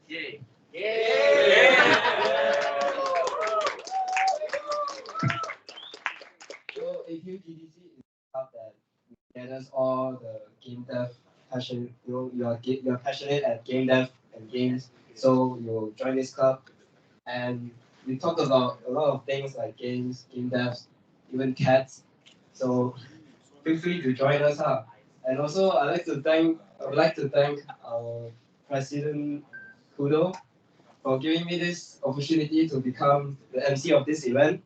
Yay. So APUGDC is a club that gathers all the game dev passion. You're passionate at game dev and games, so you'll join this club, and we talk about a lot of things like games, game devs, even cats. So feel free to join us, huh? And also, I would like to thank our president Kudo for giving me this opportunity to become the MC of this event.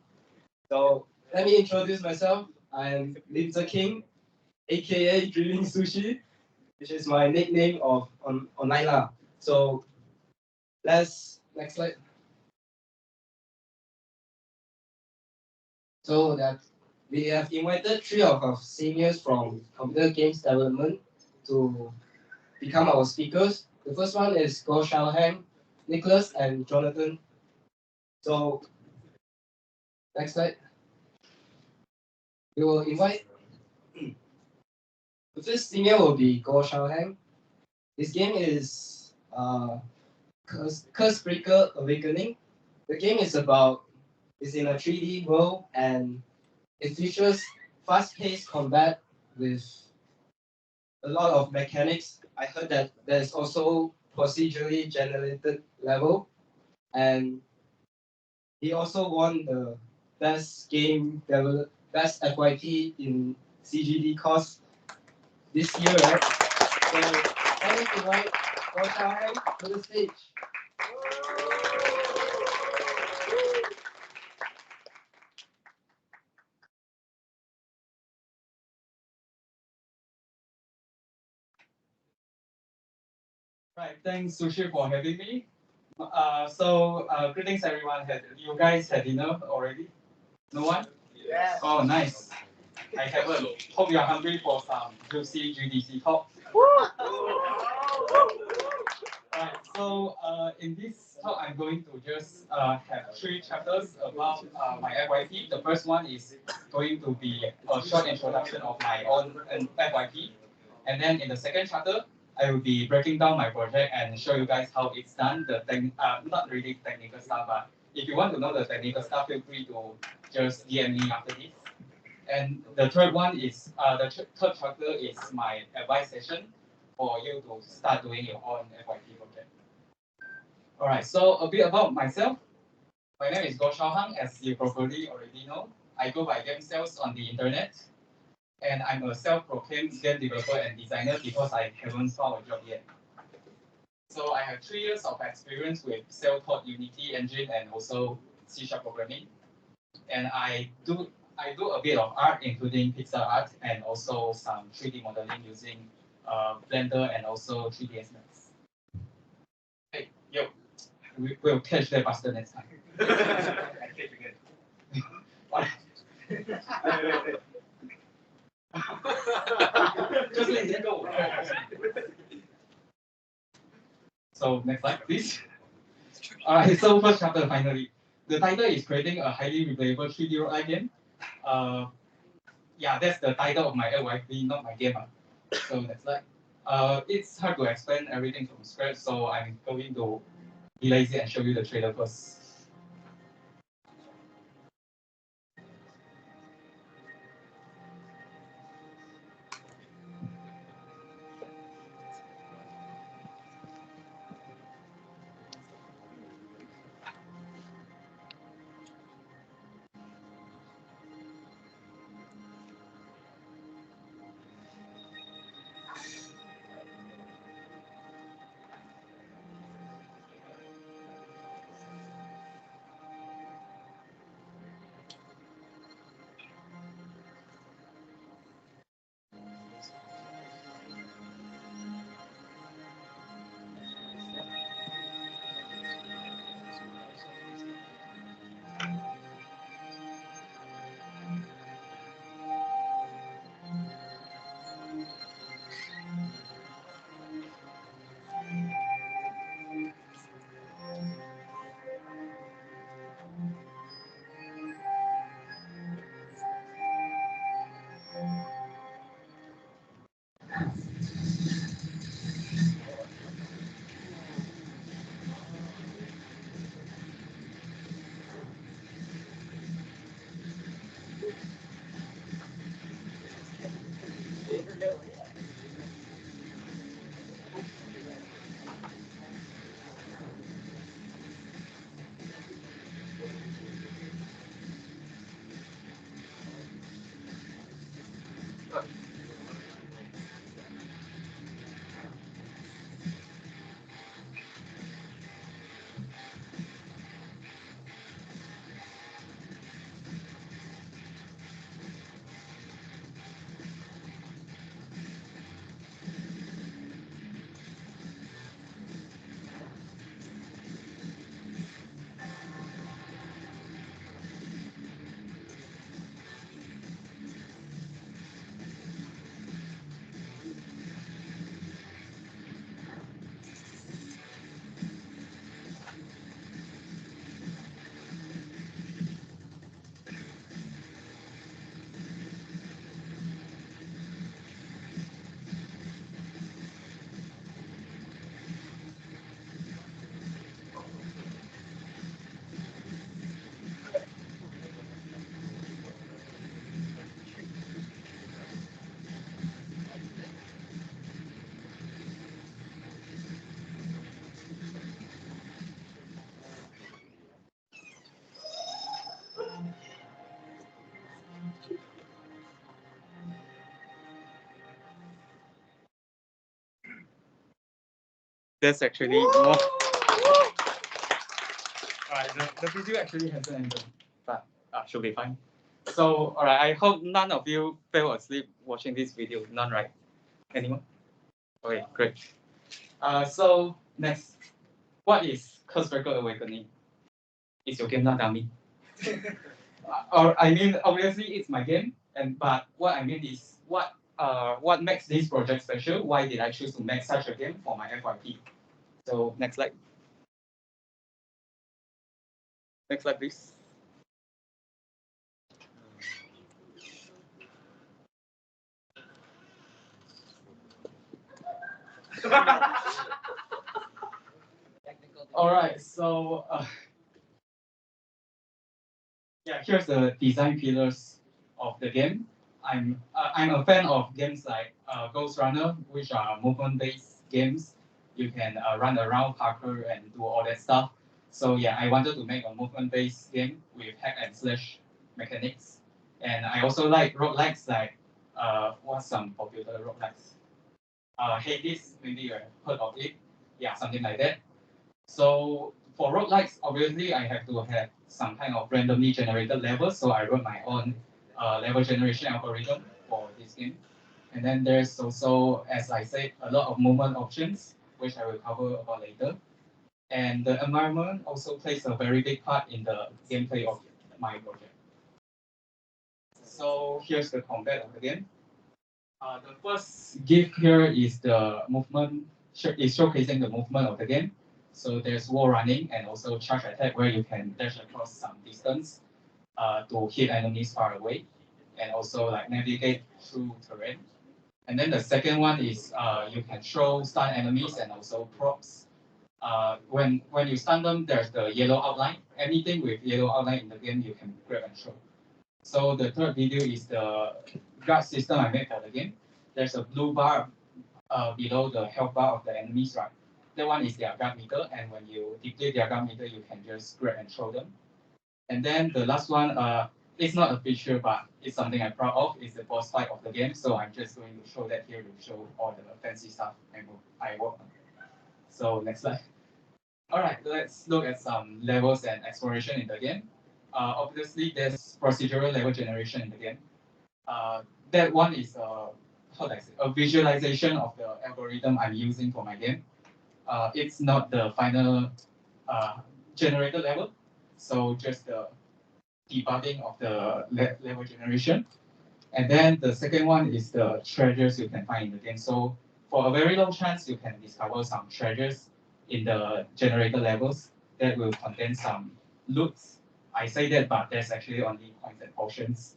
So let me introduce myself. I'm Lim Tze King, aka Dreaming Sushi, which is my nickname of online lah. So let's next slide. So that we have invited three of our seniors from computer games development to become our speakers. The first one is Goh Shao Hang, Nicholas, and Jonathan. So next slide. We will invite the first senior will be Goh Shao Hang. This game is Curse Breaker Awakening. The game is in a 3D world and it features fast-paced combat with a lot of mechanics. I heard that there's also procedurally generated level, and he also won the best FYP in CGD course this year, right? So let me invite Goh Shao Hang to the stage. Right, thanks Sushi for having me. Greetings everyone. You guys had dinner already? No one? Yes. Oh, nice. I haven't. Hope you're hungry for some juicy GDC talk. Right, in this talk, I'm going to just have three chapters about my FYP. The first one is going to be a short introduction of my own FYP. And then in the second chapter, I will be breaking down my project and show you guys how it's done. Not really technical stuff, but if you want to know the technical stuff, feel free to just DM me after this. And the third one is third chapter is my advice session for you to start doing your own FYP project. All right, so a bit about myself. My name is Goh Shao Hang, as you probably already know. I go by game sales on the internet, and I'm a self-proclaimed game developer and designer because I haven't found a job yet. So I have 3 years of experience with self-taught Unity engine and also C# programming, and I do a bit of art, including pixel art and also some 3D modeling using Blender and also 3ds Max. Hey, yo, we'll catch that bastard next time. What? Just let it go. So next slide, please. Alright, so first chapter finally. The title is creating a highly replayable 3D roguelike game. Yeah, that's the title of my LYP, not my game. So next slide. It's hard to explain everything from scratch, so I'm going to be lazy and show you the trailer first. That's actually more. Alright, the video actually hasn't ended, but should be fine. So, alright, I hope none of you fell asleep watching this video. None, right? Anyone? Okay, great. So next, what is Cursebreaker Awakening? Is your game not dummy? Or I mean, obviously it's my game, but what I mean is what makes this project special? Why did I choose to make such a game for my FYP? So next slide. Next slide, please. All right, so yeah, here's the design pillars of the game. I'm a fan of games like Ghost Runner, which are movement-based games. You can run around, parkour, and do all that stuff. So yeah, I wanted to make a movement-based game with hack and slash mechanics. And I also like roguelikes, like what's some popular roguelikes? Hades, maybe you have heard of it. Yeah, something like that. So for roguelikes, obviously I have to have some kind of randomly generated levels. So I wrote my own level generation algorithm for this game. And then there's also, as I said, a lot of movement options, which I will cover about later. And the environment also plays a very big part in the gameplay of my project. So here's the combat of the game. The first GIF here is the movement, is showcasing the movement of the game. So there's wall running and also charge attack where you can dash across some distance to hit enemies far away and also like navigate through terrain. And then the second one is you can throw stun enemies and also props. When you stun them, there's the yellow outline. Anything with yellow outline in the game, you can grab and throw. So the third video is the guard system I made for the game. There's a blue bar below the health bar of the enemies, right? That one is their guard meter, and when you deplete their guard meter, you can just grab and throw them. And then the last one, it's not a feature, but it's something I'm proud of. It's the boss fight of the game, so I'm just going to show that here to show all the fancy stuff I work on. So next slide. All right, let's look at some levels and exploration in the game. Obviously, there's procedural level generation in the game. That one is how do I say, a visualization of the algorithm I'm using for my game. It's not the final generated level, so just the debugging of the level generation. And then the second one is the treasures you can find in the game. So for a very low chance, you can discover some treasures in the generator levels that will contain some loots. I say that, but there's actually only coins and potions.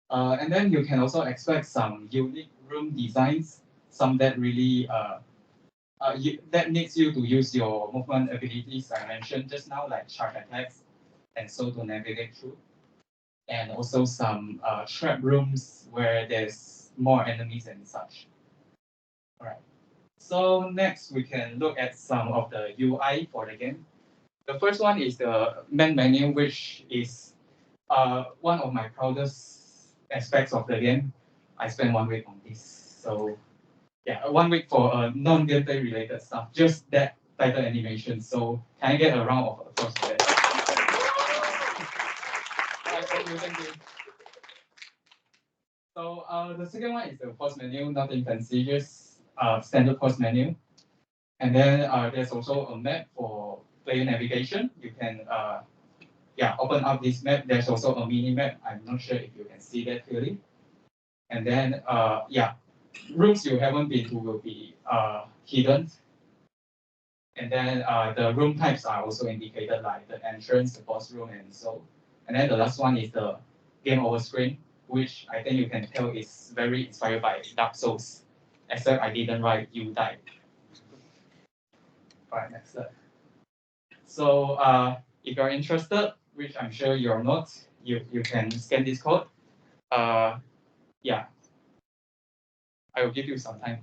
And then you can also expect some unique room designs, some that really that needs you to use your movement abilities I mentioned just now, like charge attacks, and so to navigate through. And also some trap rooms where there's more enemies and such. All right. So next we can look at some of the UI for the game. The first one is the main menu, which is one of my proudest aspects of the game. I spent 1 week on this. So yeah, 1 week for non-gameplay related stuff, just that title animation. So can I get a round of applause for that? Alright, thank you. So the second one is the pause menu, nothing fancy, just standard pause menu. And then there's also a map for player navigation. You can open up this map. There's also a mini map. I'm not sure if you can see that clearly. And then rooms you haven't been to will be hidden. And then the room types are also indicated, like the entrance, the boss room, and so. And then the last one is the game over screen, which I think you can tell is very inspired by Dark Souls, except I didn't write you die. Right, next slide. So if you're interested, which I'm sure you're not, you can scan this code. Yeah, I will give you some time.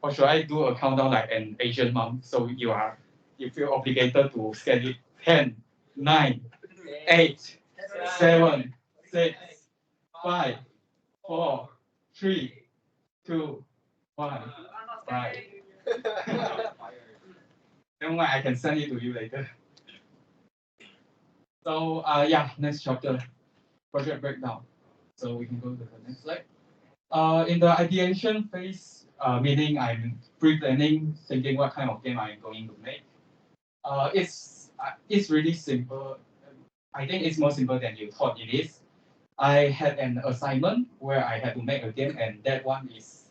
Or should I do a countdown like an Asian mom? So you feel obligated to scan it. 10, 9, 8, 7, 6, 5, 4, 3, 2, 1. Right. Never mind, I can send it to you later. So next chapter, project breakdown. So we can go to the next slide. In the ideation phase, meaning I'm pre-planning, thinking what kind of game I'm going to make. It's really simple. I think it's more simple than you thought it is. I had an assignment where I had to make a game, and that one is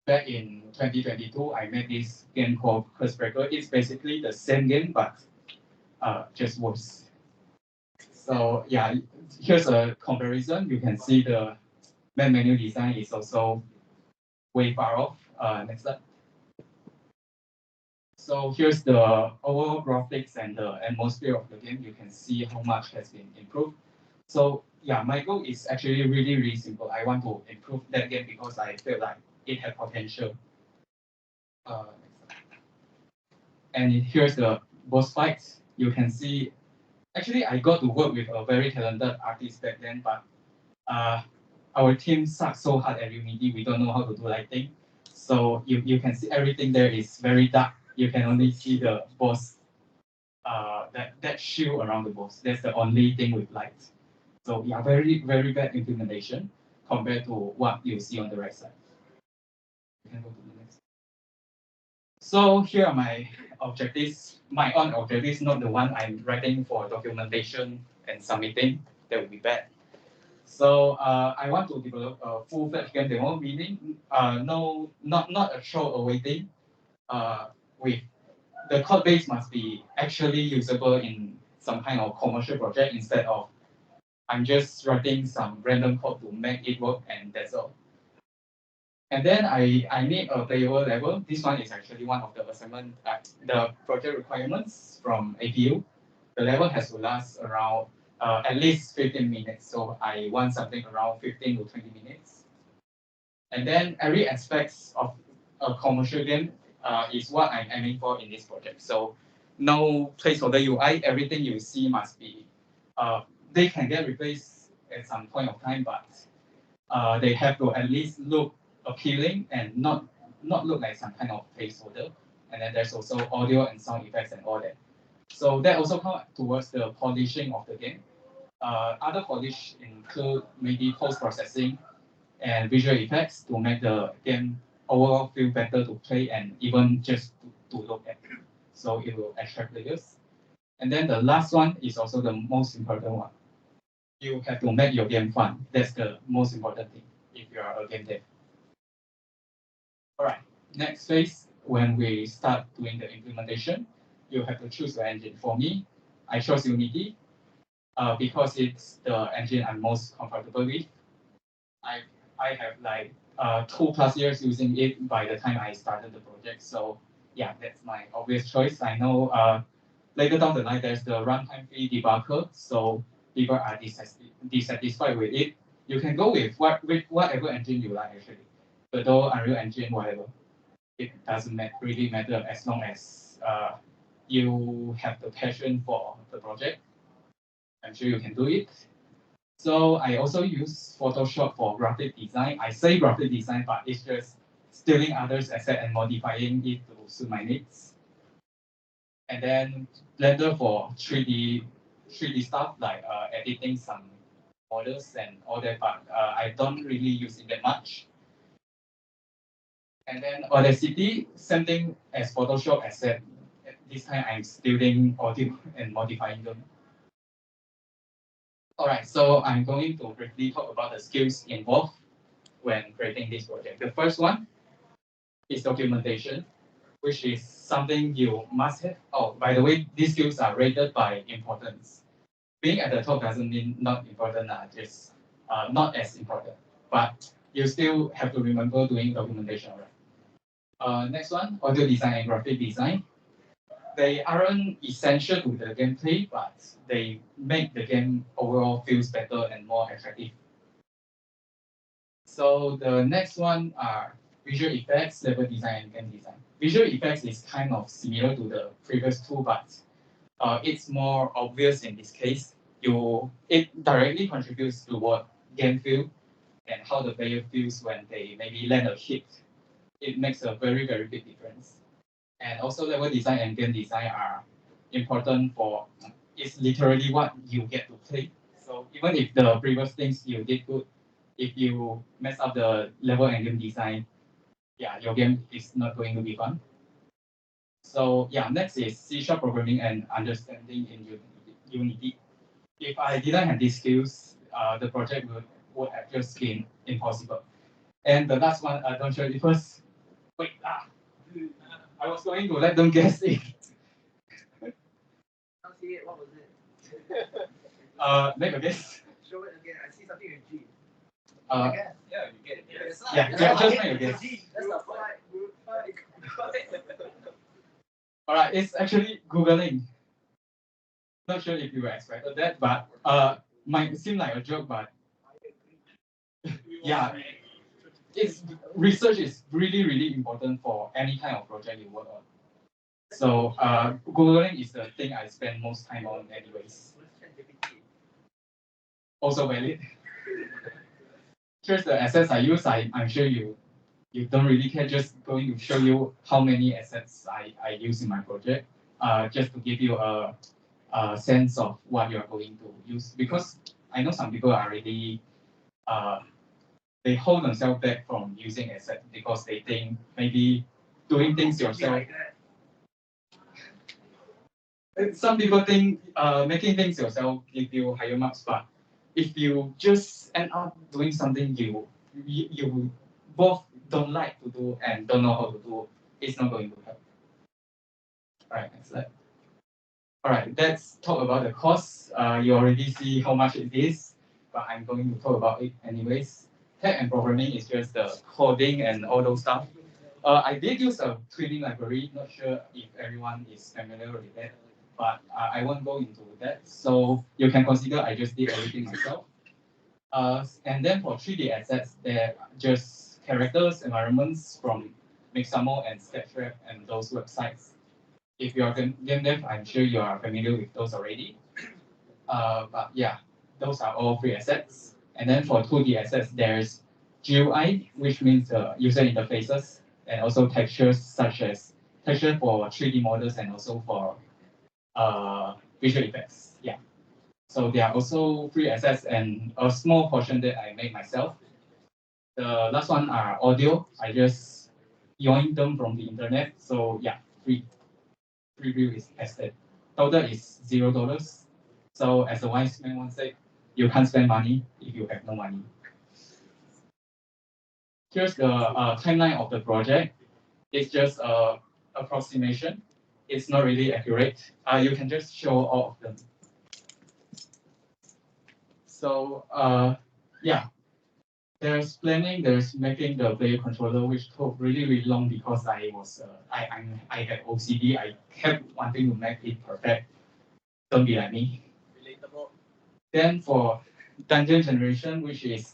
back in 2022. I made this game called Curse Breaker. It's basically the same game, but just worse. So yeah, here's a comparison. You can see the main menu design is also way far off. Next slide. So here's the overall graphics and the atmosphere of the game. You can see how much has been improved. So yeah, my goal is actually really, really simple. I want to improve that game because I feel like it had potential. And here's the boss fights. You can see, actually I got to work with a very talented artist back then, but our team sucks so hard at Unity, we don't know how to do lighting. So you can see everything there is very dark. You can only see the boss, that shield around the boss. That's the only thing with light. So yeah, very, very bad implementation compared to what you see on the right side. You can go to the next. So here are my objectives, my own objectives, not the one I'm writing for documentation and submitting. That would be bad. So I want to develop a full-fledged game demo, meaning not a throwaway thing. With the code base must be actually usable in some kind of commercial project instead of I'm just writing some random code to make it work and that's all. And then I need a playable level. This one is actually one of the assignment, the project requirements from APU. The level has to last around at least 15 minutes. So I want something around 15 to 20 minutes. And then every aspect of a commercial game is what I'm aiming for in this project. So no placeholder UI, everything you see must be, they can get replaced at some point of time, but they have to at least look appealing and not look like some kind of placeholder. And then there's also audio and sound effects and all that. So that also comes towards the polishing of the game. Other polish include maybe post-processing and visual effects to make the game overall feel better to play and even just to look at. So it will attract players. And then the last one is also the most important one. You have to make your game fun. That's the most important thing if you are a game dev. All right, next phase, when we start doing the implementation, you have to choose the engine. For me, I chose Unity because it's the engine I'm most comfortable with. I have like 2+ years using it by the time I started the project. So yeah, that's my obvious choice. I know later down the line there's the runtime fee debugger, so people are dissatisfied with it. you can go with whatever engine you like actually. Godot, Unreal Engine, whatever. It doesn't really matter as long as you have the passion for the project. I'm sure you can do it. So I also use Photoshop for graphic design. I say graphic design, but it's just stealing others' asset and modifying it to suit my needs. And then Blender for 3D stuff like editing some models and all that, but I don't really use it that much. And then Audacity, same thing as Photoshop, except this time I'm stealing audio and modifying them. All right, so I'm going to briefly talk about the skills involved when creating this project. The first one is documentation, which is something you must have. Oh, by the way, these skills are rated by importance. Being at the top doesn't mean not important, just not as important. But you still have to remember doing documentation, right? Next one, audio design and graphic design. They aren't essential to the gameplay, but they make the game overall feels better and more attractive. So the next one are visual effects, level design, and game design. Visual effects is kind of similar to the previous two, but it's more obvious in this case. It directly contributes to what game feel and how the player feels when they maybe land a hit. It makes a very, very big difference. And also level design and game design are important for, it's literally what you get to play. So even if the previous things you did good, if you mess up the level and game design, yeah, your game is not going to be fun. So yeah, next is C# programming and understanding in Unity. If I didn't have these skills, the project would have just been impossible. And the last one, don't show it first. Wait, I was going to let them guess it. Can't see it. What was it? Make a guess. Show it again. I see something with G. Yeah, you get it. Yeah, just make a guess. That's the fight. All right, it's actually Googling. Not sure if you expected that, but might seem like a joke, but yeah, it's research is really, really important for any kind of project you work on. So Googling is the thing I spend most time on anyways. Also valid. Here's the assets I use. I'm sure you don't really care. Just going to show you how many assets I use in my project. Just to give you a sense of what you are going to use. Because I know some people are really they hold themselves back from using assets because they think maybe doing things yourself. Some people think making things yourself give you higher marks, but if you just end up doing something you both don't like to do and don't know how to do, it's not going to help. All right, next slide. All right, let's talk about the cost. You already see how much it is, but I'm going to talk about it anyways. Tech and programming is just the coding and all those stuff. I did use a twinning library. Not sure if everyone is familiar with that, but I won't go into that. So you can consider I just did everything myself. And then for 3D assets, they're just characters, environments from Mixamo and Sketchweb and those websites. If you are game dev, I'm sure you are familiar with those already. But yeah, those are all free assets. And then for 2D assets, there's GUI, which means user interfaces, and also textures such as texture for 3D models and also for visual effects. Yeah. So there are also free assets and a small portion that I made myself. The last one are audio. I just yoink them from the internet. So yeah, free review is asset. Total is $0. So as a wise man once said, you can't spend money if you have no money. Here's the timeline of the project. It's just a approximation. It's not really accurate. You can just show all of them. So yeah, there's planning, there's making the player controller, which took really, really long because I had OCD. I kept wanting to make it perfect. Don't be like me. Relatable. Then for dungeon generation, which is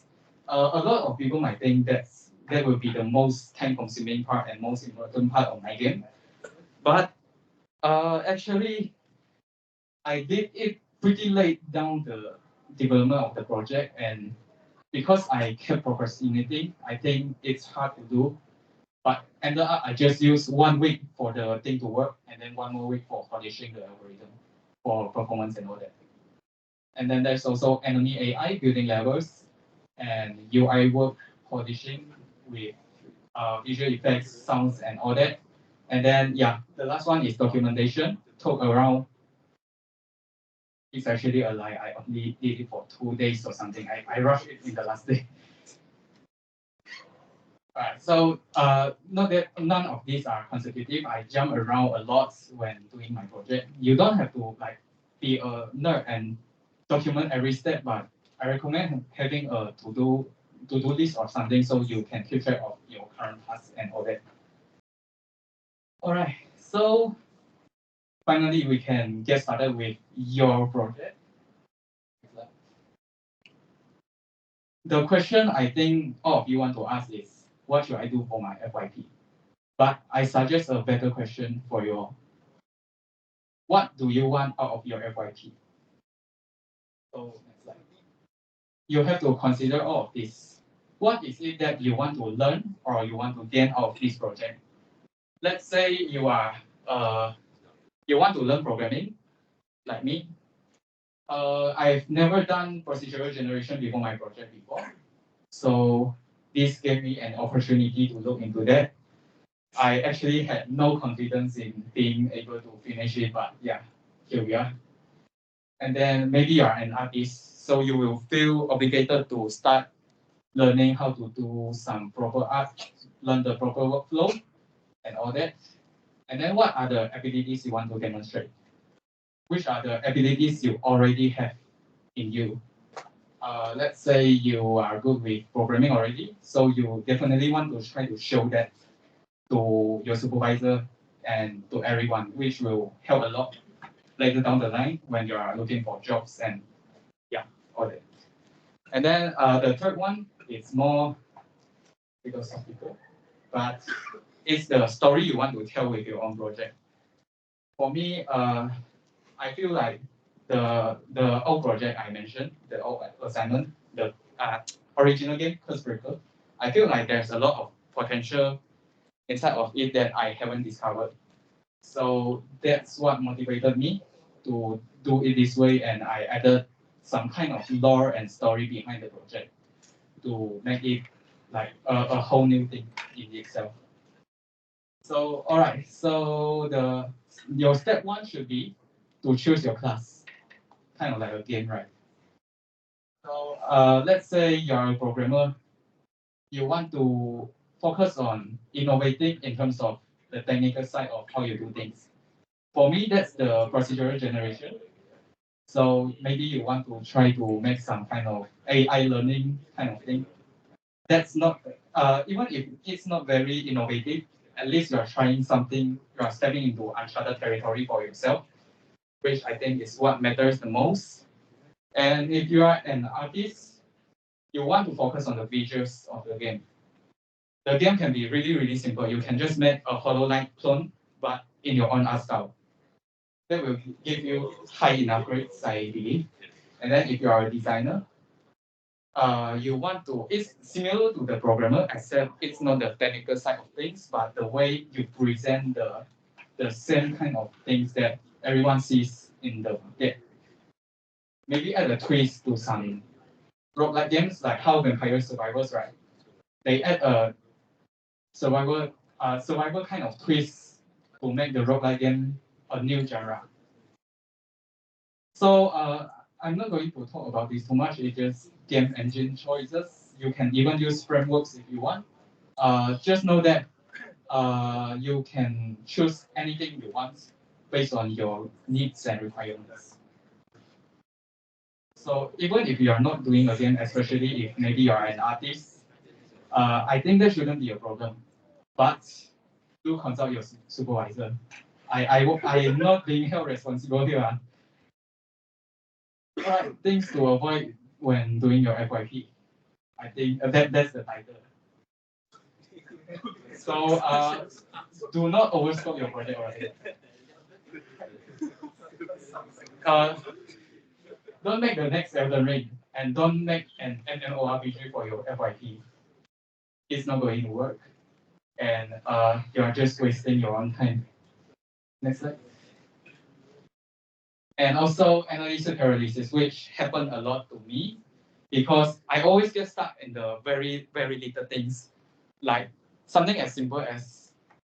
A lot of people might think that will be the most time-consuming part and most important part of my game, but actually, I did it pretty late down the development of the project, and because I kept procrastinating, I think it's hard to do. But ended up, I just used 1 week for the thing to work, and then one more week for polishing the algorithm for performance and all that. And then there's also enemy AI building levels and UI work polishing with visual effects, sounds, and all that. And then, yeah, the last one is documentation. Took around, it's actually a lie. I only did it for 2 days or something. I rushed it in the last day. Alright, so not that none of these are consecutive. I jump around a lot when doing my project. You don't have to like be a nerd and document every step, but I recommend having a to-do list or something so you can keep track of your current tasks and all that. Alright, so finally we can get started with your project. The question I think all of you want to ask is, what should I do for my FYP? But I suggest a better question for you all. What do you want out of your FYP? So next slide. You have to consider all of this. What is it that you want to learn or you want to gain out of this project? Let's say you want to learn programming, like me. I've never done procedural generation before my project before. So this gave me an opportunity to look into that. I actually had no confidence in being able to finish it, but yeah, here we are. And then maybe you're an artist, so you will feel obligated to start learning how to do some proper art, learn the proper workflow, and all that. And then what are the abilities you want to demonstrate? Which are the abilities you already have in you? Let's say you are good with programming already, so you definitely want to try to show that to your supervisor and to everyone, which will help a lot later down the line when you are looking for jobs and yeah, all that. And then the third one is more philosophical, but it's the story you want to tell with your own project. For me, I feel like the old project I mentioned, the old assignment, the original game, Curse Breaker, I feel like there's a lot of potential inside of it that I haven't discovered. So that's what motivated me to do it this way, and I added some kind of lore and story behind the project to make it like a whole new thing in itself. So all right, so your step one should be to choose your class, kind of like a game, right? So let's say you're a programmer, you want to focus on innovating in terms of the technical side of how you do things. For me, that's the procedural generation. So maybe you want to try to make some kind of AI learning kind of thing. That's not, even if it's not very innovative, at least you're trying something, you're stepping into uncharted territory for yourself, which I think is what matters the most. And if you are an artist, you want to focus on the visuals of the game. The game can be really, really simple. You can just make a HoloLens clone, but in your own art style. That will give you high enough grades, I believe. And then if you are a designer, you want to, it's similar to the programmer, except it's not the technical side of things, but the way you present the same kind of things that everyone sees in the market. Maybe add a twist to some roguelike games, like how Vampire Survivors, right? They add a survival kind of twist to make the roguelike game a new genre. So I'm not going to talk about this too much. It's just game engine choices. You can even use frameworks if you want. Just know that you can choose anything you want based on your needs and requirements. So even if you are not doing a game, especially if maybe you are an artist, I think that shouldn't be a problem. But do consult your supervisor. I am not being held responsible here. Alright, things to avoid when doing your FYP. I think that's the title. So do not overscope your project already. Uh, don't make the next Elden Ring and don't make an MMORPG for your FYP. It's not going to work, and you are just wasting your own time. Next slide. And also analysis paralysis, which happened a lot to me because I always get stuck in the very, very little things, like something as simple as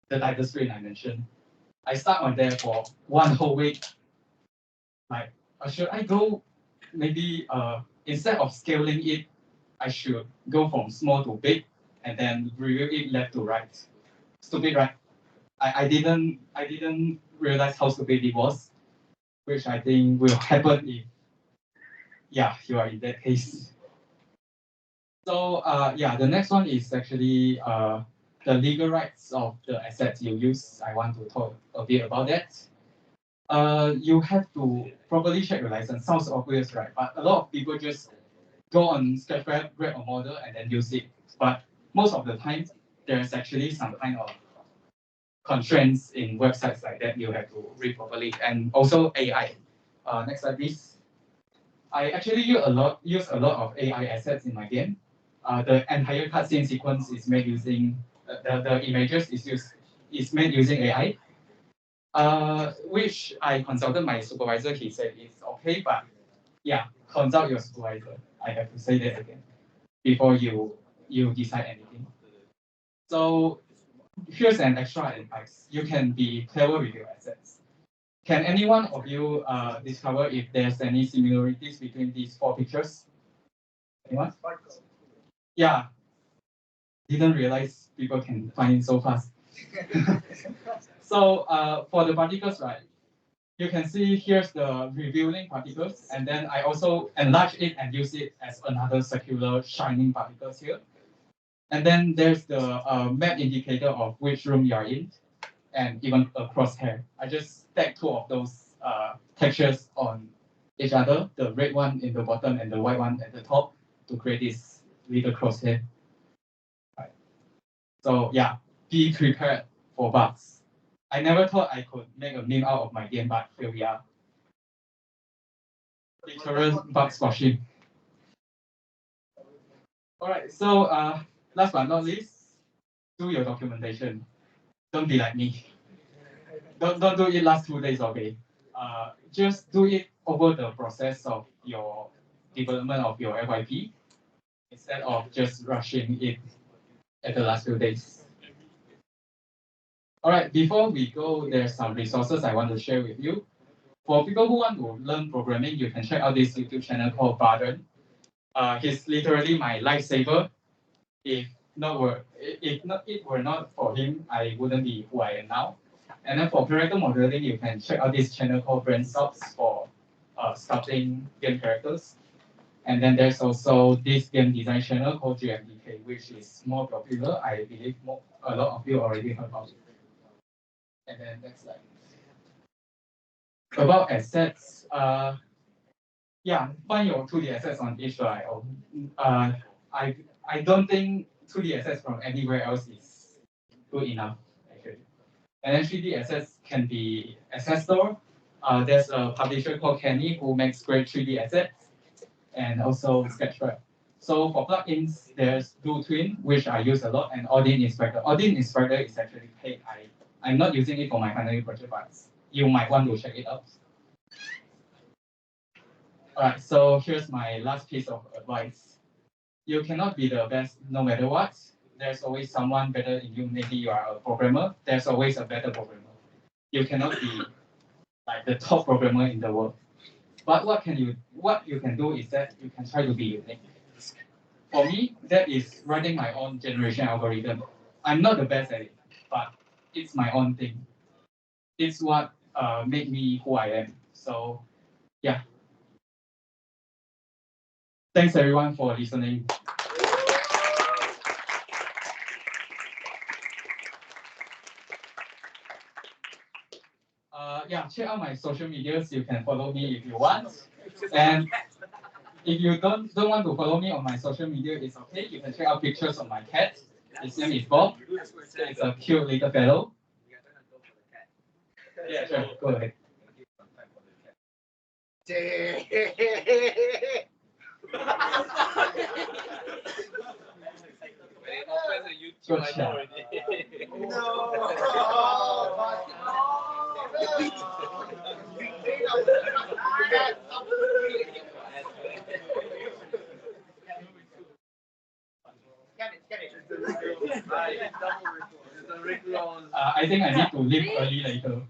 the title screen I mentioned. I stuck on there for one whole week. Like, should I go maybe instead of scaling it, I should go from small to big and then review it left to right. Stupid, right? I didn't realize how stupid it was, which I think will happen if you are in that case. So yeah, the next one is actually the legal rights of the assets you use. I want to talk a bit about that. You have to properly check your license. Sounds obvious, right? But a lot of people just go on Sketchfab, grab a model, and then use it. But most of the time, there's actually some kind of constraints in websites like that you have to read properly. And also AI. Next slide, please. I actually use a lot of AI assets in my game. The entire cutscene sequence is made using the images is made using AI. Which I consulted my supervisor. He said it's okay, but yeah, consult your supervisor. I have to say that again before you decide anything. So here's an extra advice. You can be clever with your assets. Can any one of you discover if there's any similarities between these four pictures? Anyone? Yeah, didn't realize people can find it so fast. So for the particles, right, you can see here's the revealing particles, and then I also enlarge it and use it as another circular shining particles here. And then there's the map indicator of which room you are in, and even a crosshair. I just stack two of those textures on each other, the red one in the bottom and the white one at the top, to create this little crosshair. Right. So yeah, be prepared for bugs. I never thought I could make a meme out of my game, but here we are. Literal bug squashing. All right, so last but not least, do your documentation. Don't be like me. Don't do it last 2 days, okay? Just do it over the process of your development of your FYP instead of just rushing it at the last few days. All right, before we go, there's some resources I want to share with you. For people who want to learn programming, you can check out this YouTube channel called Baden. He's literally my lifesaver. If it were not for him, I wouldn't be who I am now. And then for character modeling, you can check out this channel called Brand Stops for sculpting game characters. And then there's also this game design channel called GMDK, which is more popular. I believe a lot of you already heard about it. And then next slide. About assets, yeah, find your 2D assets on H2IO. I don't think 2D assets from anywhere else is good enough, actually. And then 3D assets can be Asset Store. There's a publisher called Kenny who makes great 3D assets, and also Sketchfab. So for plugins, there's Do Twin, which I use a lot, and Audin Inspector. Audin Inspector is actually paid. I'm not using it for my final project, but you might want to check it out. All right, so here's my last piece of advice. You cannot be the best no matter what. There's always someone better than you. Maybe you are a programmer. There's always a better programmer. You cannot be like the top programmer in the world. But what you can do is that you can try to be unique. For me, that is writing my own generation algorithm. I'm not the best at it, but it's my own thing. It's what made me who I am. So yeah. Thanks everyone for listening. Yeah, check out my social medias. You can follow me if you want. And If you don't want to follow me on my social media, it's okay. You can check out pictures of my cat. His name is Bob. It's a cute little fellow. Yeah, sure. Go ahead. Good job. I think I need to leave early later.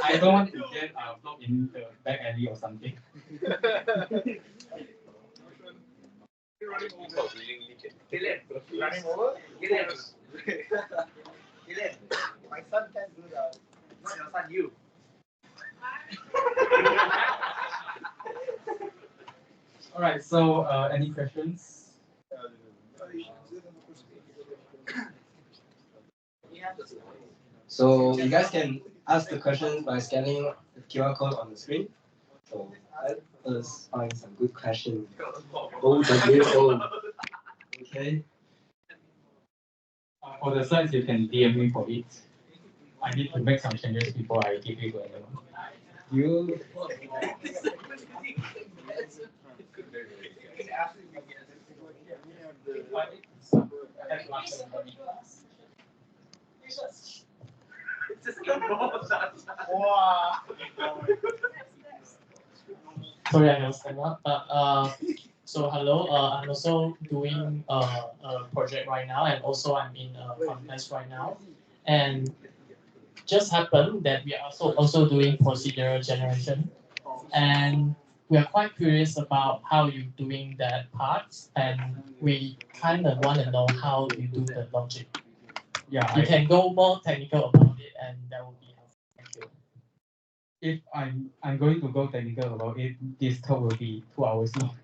I don't want to get blocked in the back alley or something. Running over? My son can do that. Not your son, you. All right. So, any questions? So you guys can ask the questions by scanning the QR code on the screen. So let us find some good questions. OWO. Okay. For the slides, you can DM me for it. I need to make some changes before I give you to anyone. You. Sorry, I lost that up. But so hello. I'm also doing a project right now, and also I'm in a contest right now. And just happened that we are also doing procedural generation, and we are quite curious about how you're doing that part, and we kind of want to know how you do the logic. Yeah, You can go more technical about it, and that would be helpful. Thank you. if I'm going to go technical about it, this talk will be 2 hours long.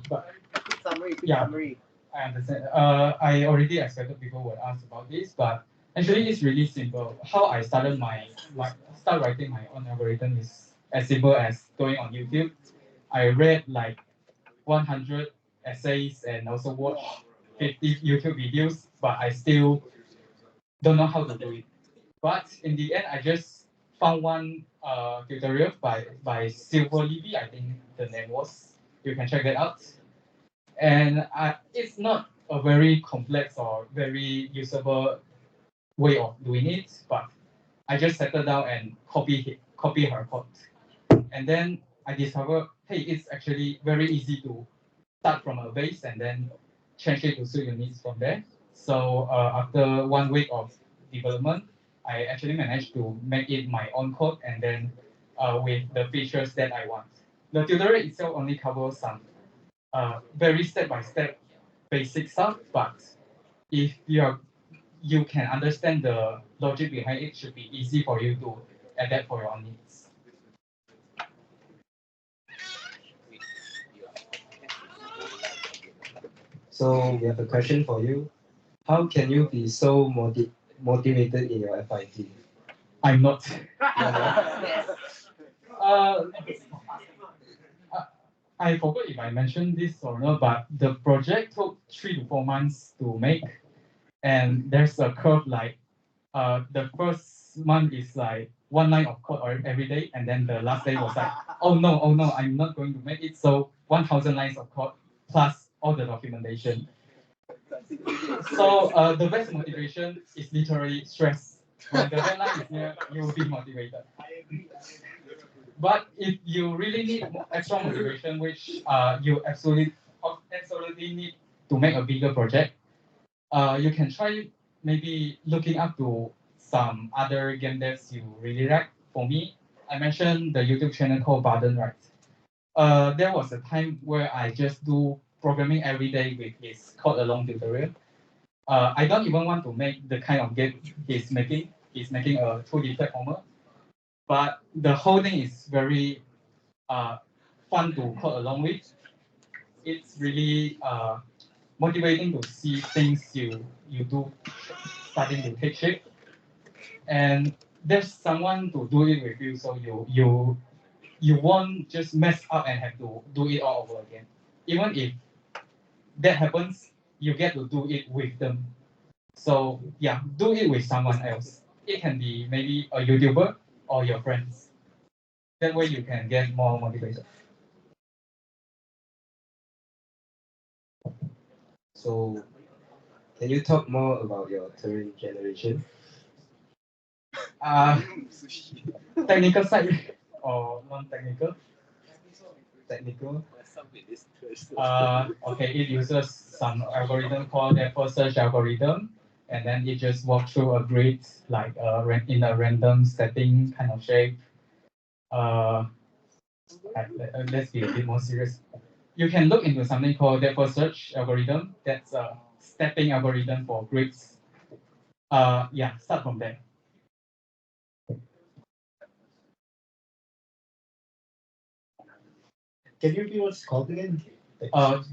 But Summary. I understand. I already expected people would ask about this, but actually it's really simple. How I started start writing my own algorithm is as simple as going on YouTube. I read like 100 essays and also watch 50 YouTube videos, but I still don't know how to do it. But in the end, I just found one tutorial by Silver Levy, I think the name was. You can check that out. And it's not a very complex or very usable way of doing it, but I just settled down and copy her code. And then I discovered, hey, it's actually very easy to start from a base and then change it to suit your needs from there. So after 1 week of development, I actually managed to make it my own code and then with the features that I want. The tutorial itself only covers some very step-by-step basic stuff, but if you can understand the logic behind it, should be easy for you to adapt for your own needs. So we have a question for you. How can you be so motivated in your FIT? I'm not. I forgot if I mentioned this or not, but the project took 3 to 4 months to make, and there's a curve like the first month is like 1 line of code every day, and then the last day was like, oh no, I'm not going to make it. So 1,000 lines of code plus all the documentation. So the best motivation is literally stress. When the deadline is near, you will be motivated. But if you really need extra motivation, which you absolutely need to make a bigger project, you can try maybe looking up to some other game devs you really like. For me, I mentioned the YouTube channel called Baden, right? There was a time where I just do programming every day with his code along tutorial. I don't even want to make the kind of game he's making. He's making a 2D platformer, but the whole thing is very fun to code along with. It's really motivating to see things you do starting to take shape, and there's someone to do it with you, so you won't just mess up and have to do it all over again. even if that happens, you get to do it with them. So yeah, do it with someone else. It can be maybe a YouTuber or your friends. That way you can get more motivated. So, can you talk more about your current generation? Uh, technical side or non-technical? Technical? Okay, it uses some algorithm called depth search algorithm, and then it just walks through a grid like in a random setting kind of shape. Uh, let's be a bit more serious. You can look into something called depth search algorithm. That's a stepping algorithm for grids. Yeah, start from there. Can you repeat what's called again?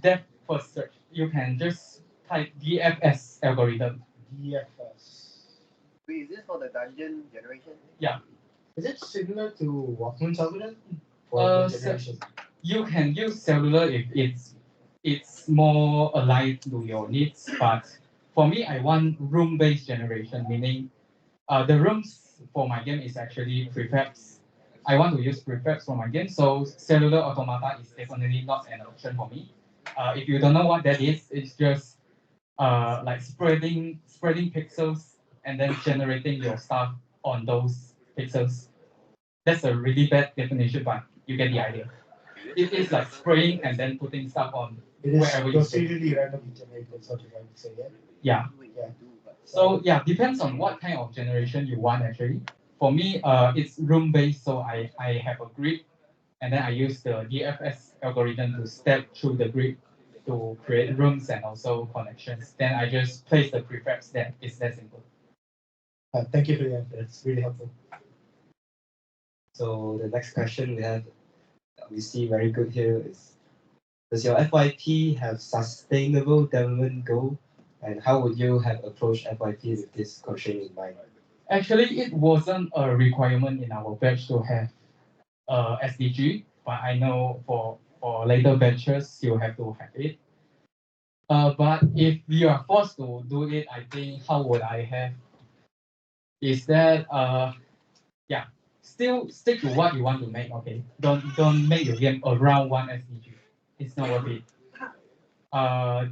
Depth first search. You can just type DFS algorithm. DFS. Wait, is this for the dungeon generation? Yeah. Is it similar to Walkman's algorithm? So you can use cellular if it's more aligned to your needs, but for me, I want room-based generation, meaning the rooms for my game is actually prefabs. I want to use prefabs for my game, so cellular automata is definitely not an option for me. If you don't know what that is, it's just like spreading pixels and then generating your stuff on those pixels. That's a really bad definition, but you get the idea. It is like spraying and then putting stuff on It is wherever you say. procedurally randomly generated, that's what you're trying to say, yeah? Yeah. Yeah. So yeah, depends on what kind of generation you want actually. For me, it's room based, so I have a grid, and then I use the DFS algorithm to step through the grid to create rooms and also connections. Then I just place the prefabs there. It's that simple. Thank you for the answer. It's really helpful. So the next question we see very good here is, does your FYP have sustainable development goal, and how would you have approached FYP with this constraint in mind? Actually, it wasn't a requirement in our batch to have SDG, but I know for later batches you have to have it. But if you are forced to do it, I think how would I have is that yeah, still stick to what you want to make. Okay, don't make your game around one SDG. It's not worth it.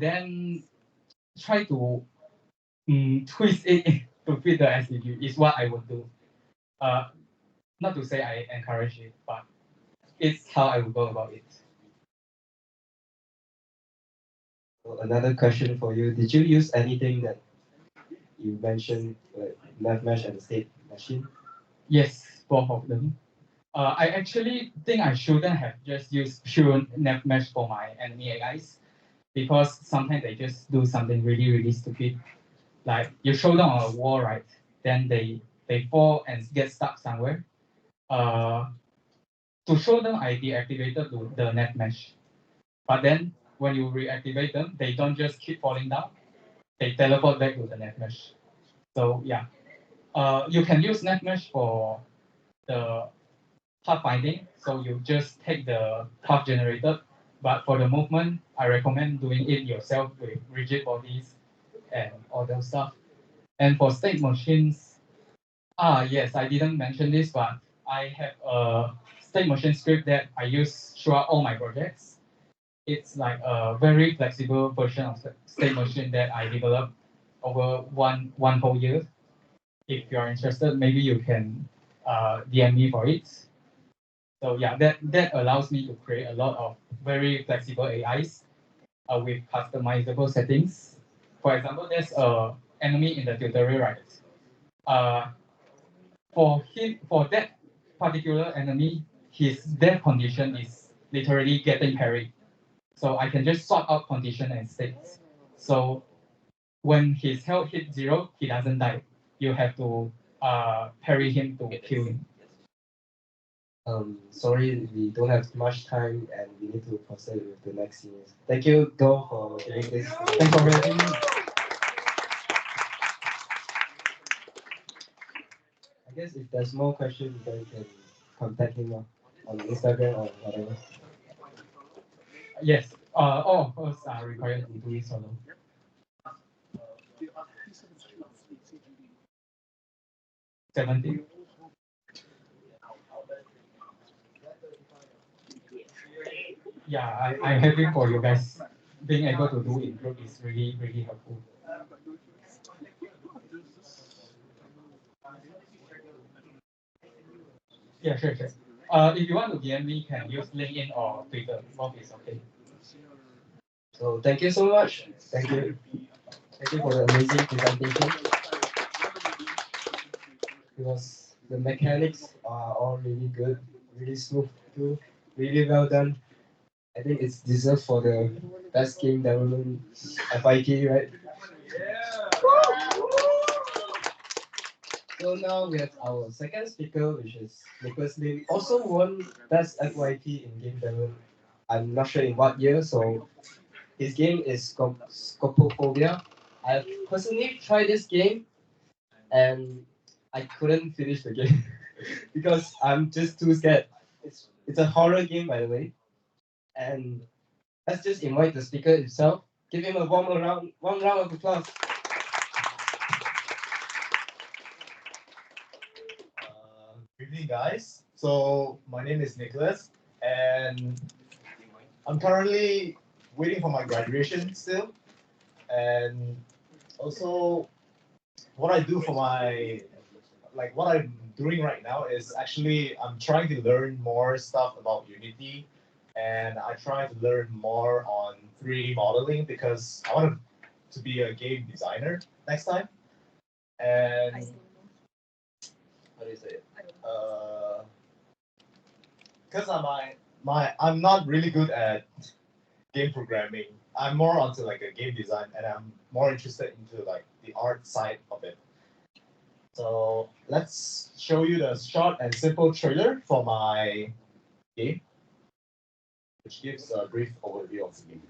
Then try to twist it to fit the SDG is what I would do. Not to say I encourage it, but it's how I would go about it. So another question for you: did you use anything that you mentioned, like left mesh and state machine? Yes, both of them. I actually think I shouldn't have just used pure net mesh for my enemy AIs because sometimes they just do something really, really stupid. Like you show them on a wall, right? Then they fall and get stuck somewhere. Uh, to show them, I deactivated the net mesh. But then when you reactivate them, they don't just keep falling down. They teleport back to the net mesh. So yeah, you can use net mesh for the path finding. So you just take the path generated. But for the movement, I recommend doing it yourself with rigid bodies and all those stuff. And for state machines, yes, I didn't mention this, but I have a state machine script that I use throughout all my projects. It's like a very flexible version of state machine that I developed over one whole year. If you're interested, maybe you can DM me for it. So yeah, that allows me to create a lot of very flexible AIs with customizable settings. For example, there's a enemy in the tutorial, right? Uh, for that particular enemy, his death condition is literally getting parried. So I can just sort out condition and states. So when his health hit zero, he doesn't die. You have to parry him to kill him. Sorry, we don't have much time and we need to proceed with the next series. Thank you, Goh, for doing this. Thanks for having me. I guess if there's more questions, you guys can contact him on Instagram or whatever. Yes. All of us are required to do it solo. 70. Yeah, I'm happy for you guys. Being able to do in group is really, really helpful. Yeah, sure, sure. If you want to DM me, can use LinkedIn or Twitter. Both is okay. So thank you so much. Thank you. Thank you for the amazing presentation. Because the mechanics are all really good, really smooth too, really well done. I think it's deserved for the best game development FIT, right? So now we have our second speaker, which is Nicholas Lim, also won Best FYP in game development. I'm not sure in what year, so his game is Scopophobia. I've personally tried this game and I couldn't finish the game because I'm just too scared. It's a horror game, by the way, and let's just invite the speaker himself. Give him a one round of applause. Good evening, guys. So my name is Nicholas, and I'm currently waiting for my graduation still. And also, what I do for my what I'm doing right now is actually I'm trying to learn more stuff about Unity, and I try to learn more on 3D modeling because I want to be a game designer next time. And how do you say it? Because I'm not really good at game programming. I'm more onto like a game design, and I'm more interested into like the art side of it. So let's show you the short and simple trailer for my game, which gives a brief overview of the game.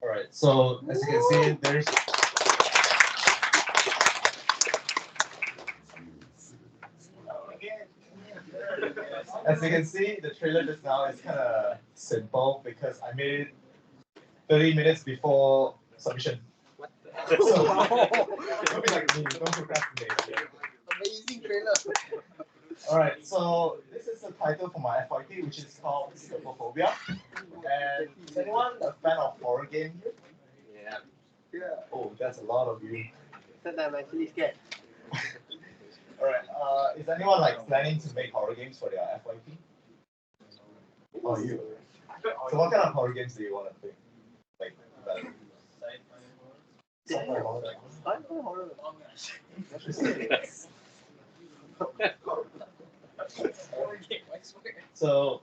All right. So as you can see, the trailer just now is kind of simple because I made it 30 minutes before submission. So don't be like me, don't procrastinate. Amazing trailer. All right, so this is the title for my FYP, which is called Scopophobia. And is anyone a fan of horror game here? Yeah. Yeah. Oh, that's a lot of you. Sometimes I'm actually scared. All right, is anyone like planning to make horror games for their FYP? Oh, you. So what kind of horror games do you want to play? Like, Sci-fi horror. Sci-fi horror. So,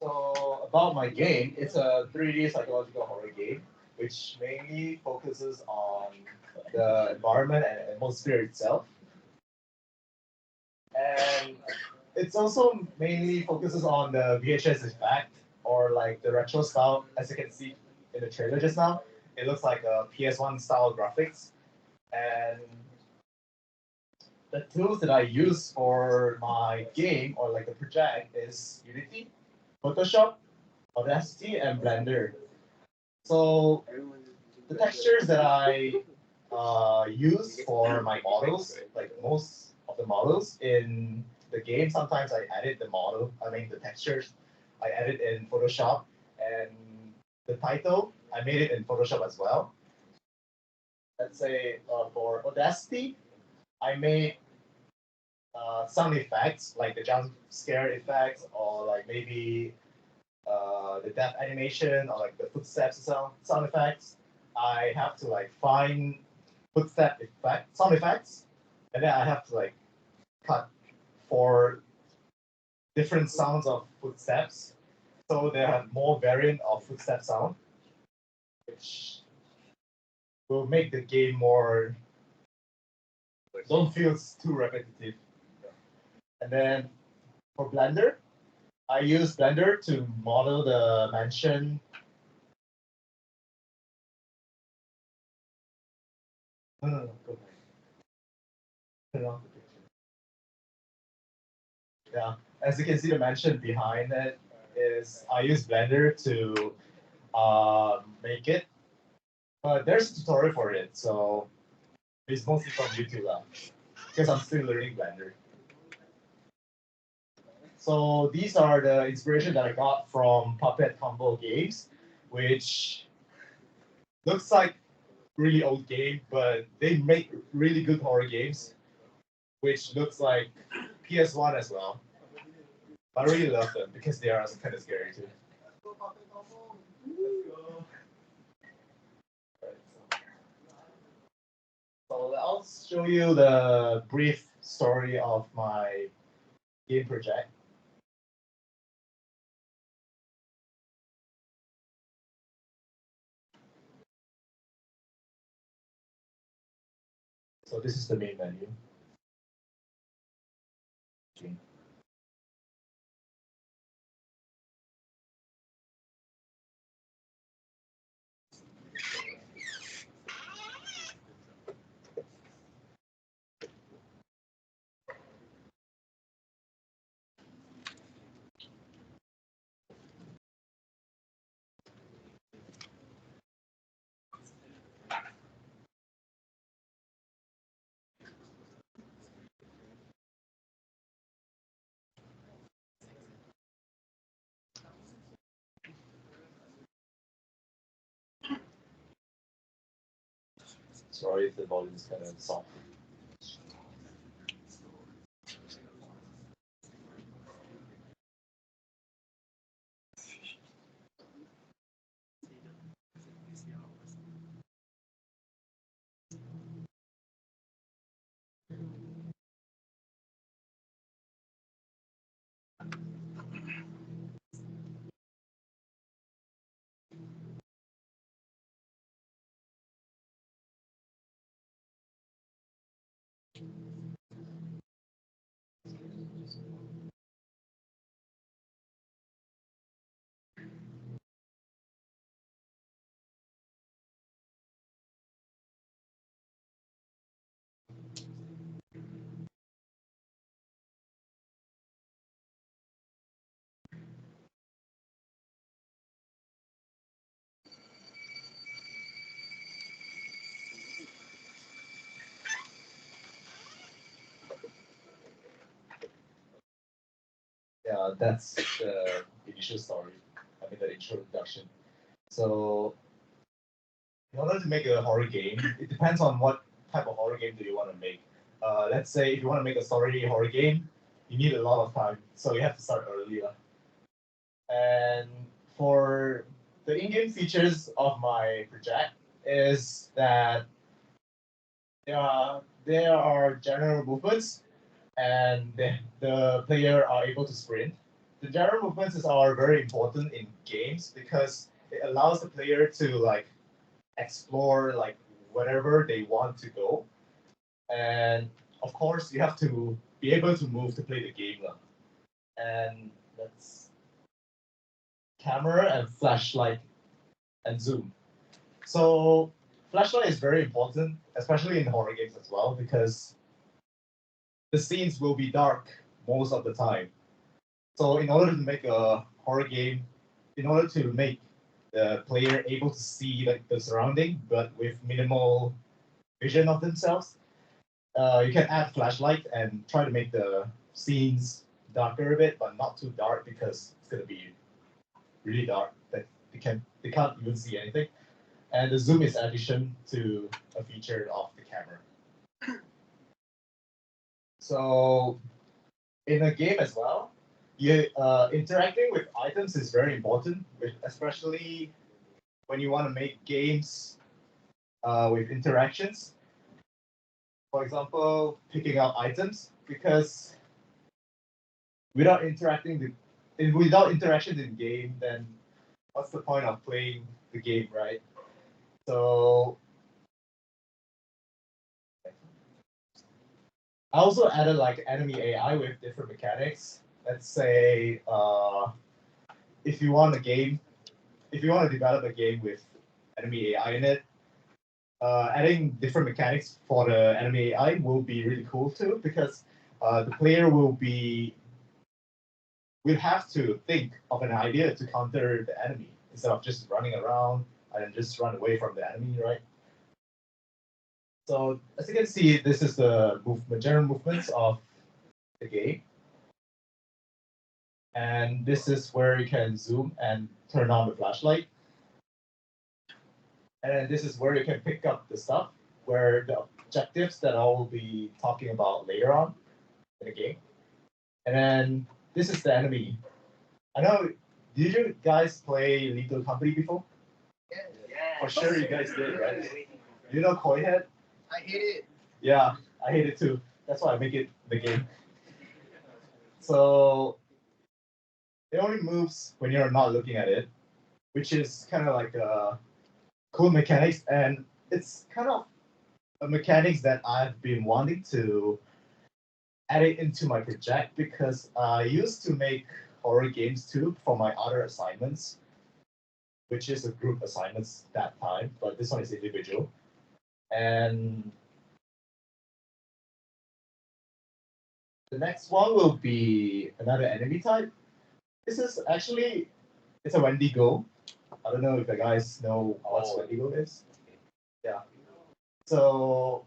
so about my game, it's a 3D psychological horror game, which mainly focuses on the environment and atmosphere itself. And it's also mainly focuses on the VHS effect or like the retro style, as you can see in the trailer just now. It looks like a PS1 style graphics. And the tools that I use for my game or like the project is Unity, Photoshop, Audacity, and Blender. So the textures that I use for my models, like most of the models in the game, sometimes I edit the model, I mean the textures, I edit in Photoshop, and the title, I made it in Photoshop as well. Let's say for Audacity, I made sound effects, like the jump scare effects, or like maybe the death animation, or like the footsteps sound effects. I have to like find sound effects, and then I have to like cut for different sounds of footsteps, so they have more variant of footstep sound, which will make the game more don't feel too repetitive. And then for Blender, I use Blender to model the mansion. No, go ahead. Turn off the picture. Yeah, as you can see, the mansion behind it is I use Blender to make it, but there's a tutorial for it, so it's mostly from YouTube because I'm still learning Blender. So these are the inspiration that I got from Puppet Combo games, which looks like really old game, but they make really good horror games, which looks like PS1 as well. I really love them because they are kind of scary too. So I'll show you the brief story of my game project. So this is the main menu. Okay. Sorry if the volume is kind of soft. Yeah, that's the initial story. I mean, the introduction. So, in order to make a horror game, it depends on what type of horror game do you want to make. Let's say if you want to make a story horror game, you need a lot of time, so you have to start early. And for the in-game features of my project is that there are general movements, and the player are able to sprint. The general movements are very important in games because it allows the player to like explore like whatever they want to go, and of course you have to be able to move to play the game now. And that's camera and flashlight and zoom. So flashlight is very important, especially in horror games as well, because the scenes will be dark most of the time. So in order to make a horror game, in order to make the player able to see like the surrounding, but with minimal vision of themselves, you can add flashlight and try to make the scenes darker a bit, but not too dark because it's gonna be really dark that they can't even see anything. And the zoom is addition to a feature of the camera. So in a game as well, you interacting with items is very important, especially when you want to make games with interactions. For example, picking up items, because without without interaction in game, then what's the point of playing the game, right? So I also added like enemy AI with different mechanics. Let's say if you want to develop a game with enemy AI in it, adding different mechanics for the enemy AI will be really cool too, because the player will have to think of an idea to counter the enemy instead of just running around and just run away from the enemy, right? So as you can see, this is the general movements of the game. And this is where you can zoom and turn on the flashlight. And then this is where you can pick up the stuff, where the objectives that I will be talking about later on in the game. And then this is the enemy. I know, did you guys play Lethal Company before? Yeah. For sure you guys did, right? You know Koi Head? I hate it. Yeah, I hate it too. That's why I make it the game. So it only moves when you're not looking at it, which is kind of like a cool mechanics, and it's kind of a mechanics that I've been wanting to add it into my project because I used to make horror games too for my other assignments, which is a group assignments that time, but this one is individual. And the next one will be another enemy type. This is actually, it's a Wendigo. I don't know if you guys know what Wendigo is. Yeah. So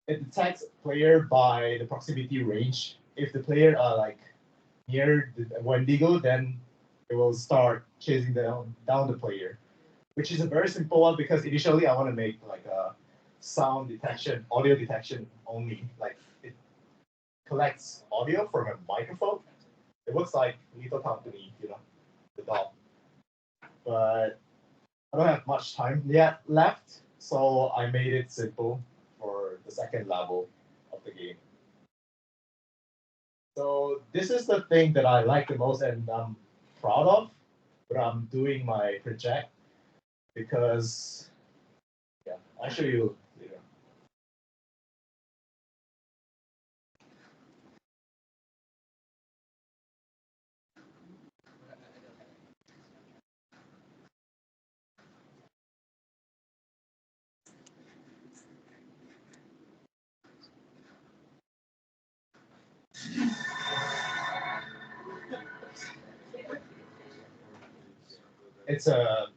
it detects player by the proximity range. If the player are like near the Wendigo, then it will start chasing down the player, which is a very simple one because initially I want to make like a sound detection, audio detection only. Like it collects audio from a microphone. It looks like Lethal Company, the dog. But I don't have much time yet left, so I made it simple for the second level of the game. So this is the thing that I like the most and I'm proud of when I'm doing my project because, yeah, I'll show you later. It's a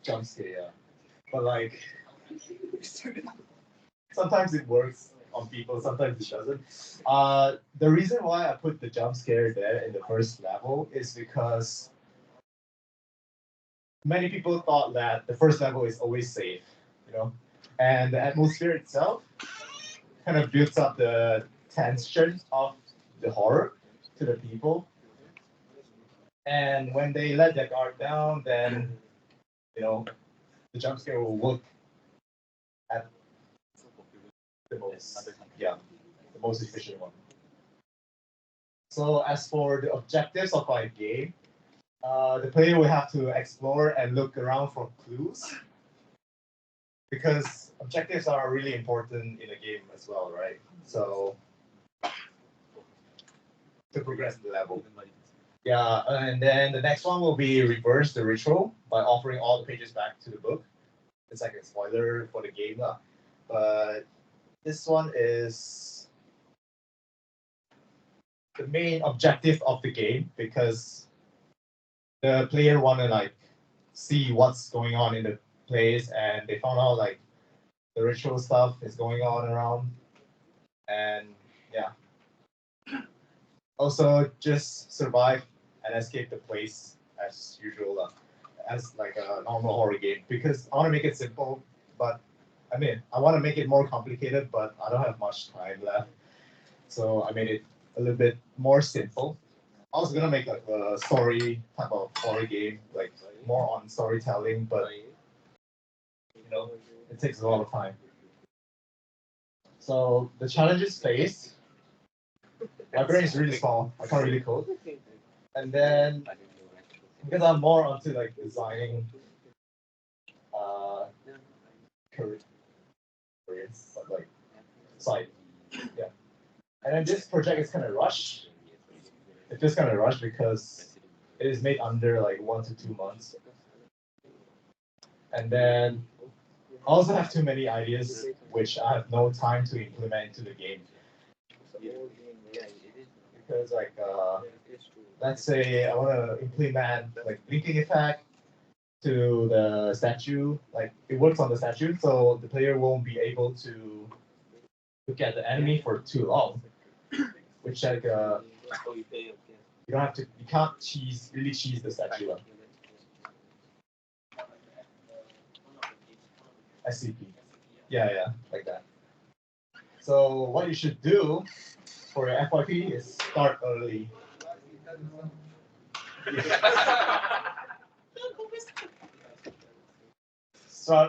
jump scare, but like sometimes it works on people, sometimes it doesn't. The reason why I put the jump scare there in the first level is because many people thought that the first level is always safe, and the atmosphere itself kind of builds up the tension of the horror to the people. And when they let their guard down, then the jump scare will work at the most, the most efficient one. So as for the objectives of our game, the player will have to explore and look around for clues, because objectives are really important in a game as well, right? So to progress the level. Yeah, and then the next one will be reverse the ritual by offering all the pages back to the book. It's like a spoiler for the game, but this one is the main objective of the game, because the player wanna like see what's going on in the place, and they found out like the ritual stuff is going on around, and yeah. Also, just survive and escape the place as usual, as like a normal horror game. Because I want to make it simple, but I mean, I want to make it more complicated, but I don't have much time left, so I made it a little bit more simple. I was gonna make like a story type of horror game, like more on storytelling, but it takes a lot of time. So the challenges faced. My brain is really small. I can't really code. And then because I'm more onto like designing careers, but like side. Yeah. And then this project is kind of rushed. It's just kind of rushed because it is made under like 1 to 2 months. And then I also have too many ideas which I have no time to implement into the game. Because like let's say I want to implement like blinking effect to the statue, like it works on the statue, so the player won't be able to look at the enemy for too long. Which like you can't really cheese the statue. SCP. Yeah, like that. So what you should do for your FYP is start early.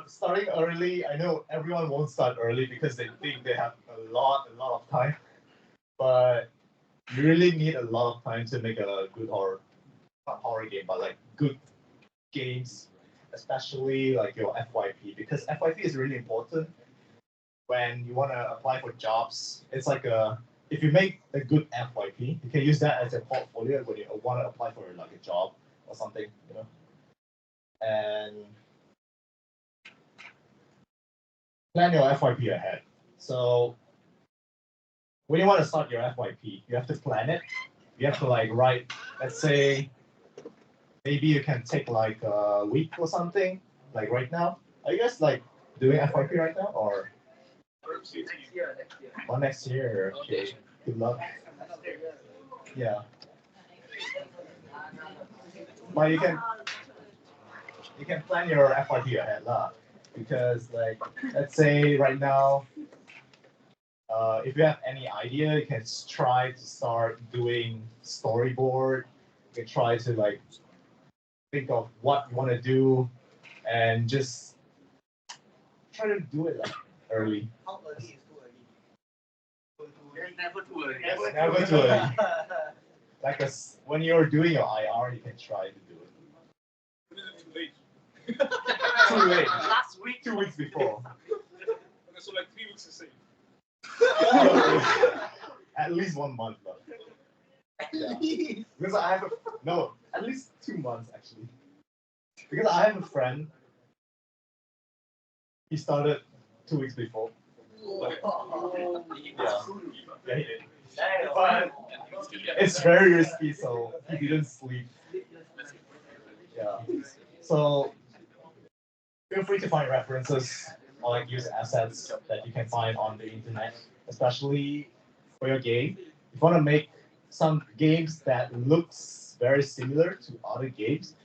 Starting early, I know everyone won't start early because they think they have a lot of time, but you really need a lot of time to make a good horror game, but like good games, especially like your FYP, because FYP is really important when you want to apply for jobs. It's like if you make a good FYP, you can use that as a portfolio when you want to apply for like a job or something, and plan your FYP ahead. So when you want to start your FYP, you have to plan it. You have to like write, let's say, maybe you can take like a week or something, like right now. Are you guys like doing FYP right now, or? Next year. Okay. Good luck. Yeah. But you can plan your FYP ahead, because like let's say right now, if you have any idea, you can try to start doing storyboard. You can try to like think of what you want to do, and just try to do it like early. How early is too early? There's never too early. Never too early. Like when you're doing your IR, you can try to do it. Too late. Too late. Last week. 2 weeks before. Okay, so like 3 weeks to save. At least 1 month, though. Yeah. Because I have at least 2 months actually. Because I have a friend. He started 2 weeks before. Yeah, he did. But it's very risky, so he didn't sleep. Yeah. So feel free to find references or like use assets that you can find on the internet, especially for your game. If you want to make some games that looks very similar to other games,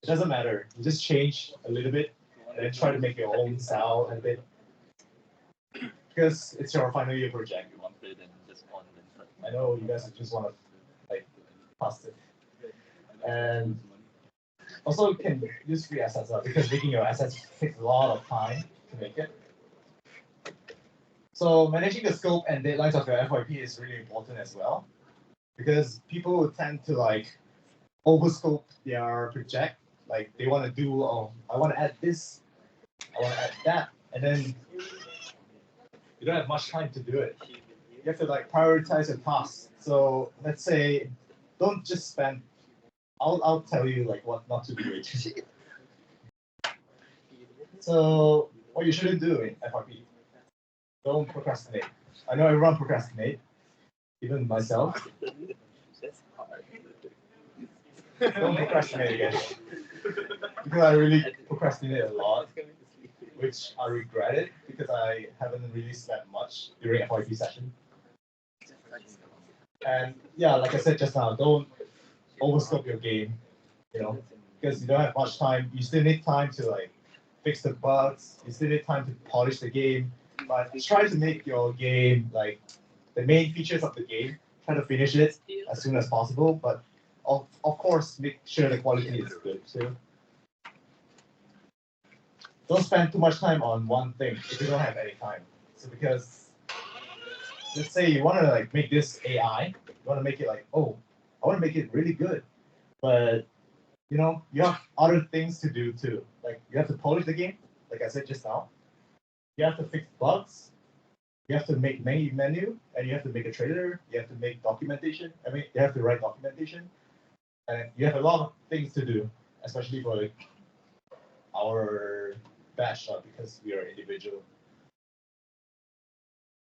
it doesn't matter. You just change a little bit and then try to make your own style a bit. Because it's your final year project. I know you guys just want to like pass it. And also can use free assets because making your assets takes a lot of time to make it. So managing the scope and deadlines of your FYP is really important as well, because people will tend to like overscope their project. Like they want to do, oh, I want to add this, I want to add that, and then you don't have much time to do it. You have to like prioritize your tasks. So let's say, don't just spend. I'll tell you like what not to do. So what you shouldn't do in FRP, don't procrastinate. I know everyone procrastinate, even myself. Don't procrastinate again. Because I really procrastinate a lot, which I regret it because I haven't really slept much during FYP session. And yeah, like I said just now, don't overscope your game, because you don't have much time. You still need time to like fix the bugs. You still need time to polish the game. But try to make your game like the main features of the game. Try to finish it as soon as possible. But of course, make sure the quality is good too. Don't spend too much time on one thing if you don't have any time. So because let's say you want to like make this AI, you want to make it like, oh, I want to make it really good, but you have other things to do too. Like you have to polish the game, like I said just now. You have to fix bugs. You have to make menu, and you have to make a trailer. You have to make documentation. I mean, you have to write documentation, and you have a lot of things to do, especially for our batch because we are individual.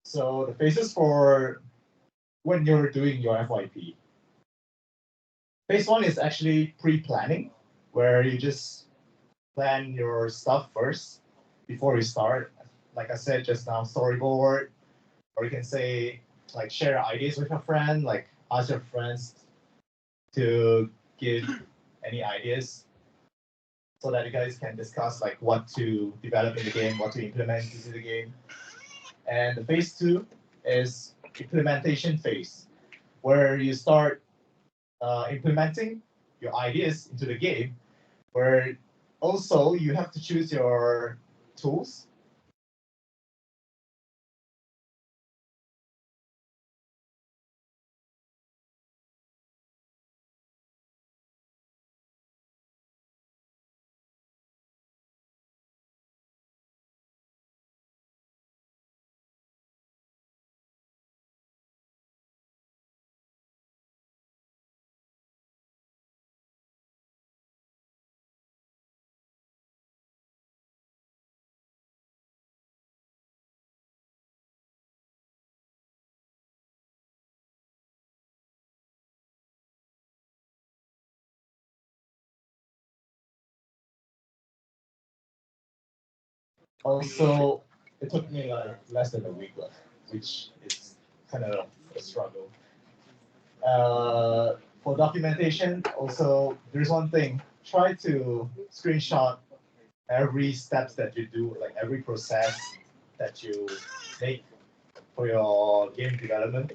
So the phases for when you're doing your FYP. Phase 1 is actually pre-planning, where you just plan your stuff first before you start. Like I said just now, storyboard, or you can say like share ideas with a friend, like ask your friends to give any ideas so that you guys can discuss like what to develop in the game, what to implement into the game. And the phase 2 is implementation phase, where you start implementing your ideas into the game, where also you have to choose your tools. Also, it took me like less than a week, which is kind of a struggle. For documentation, also, there's one thing. Try to screenshot every steps that you do, like every process that you make for your game development.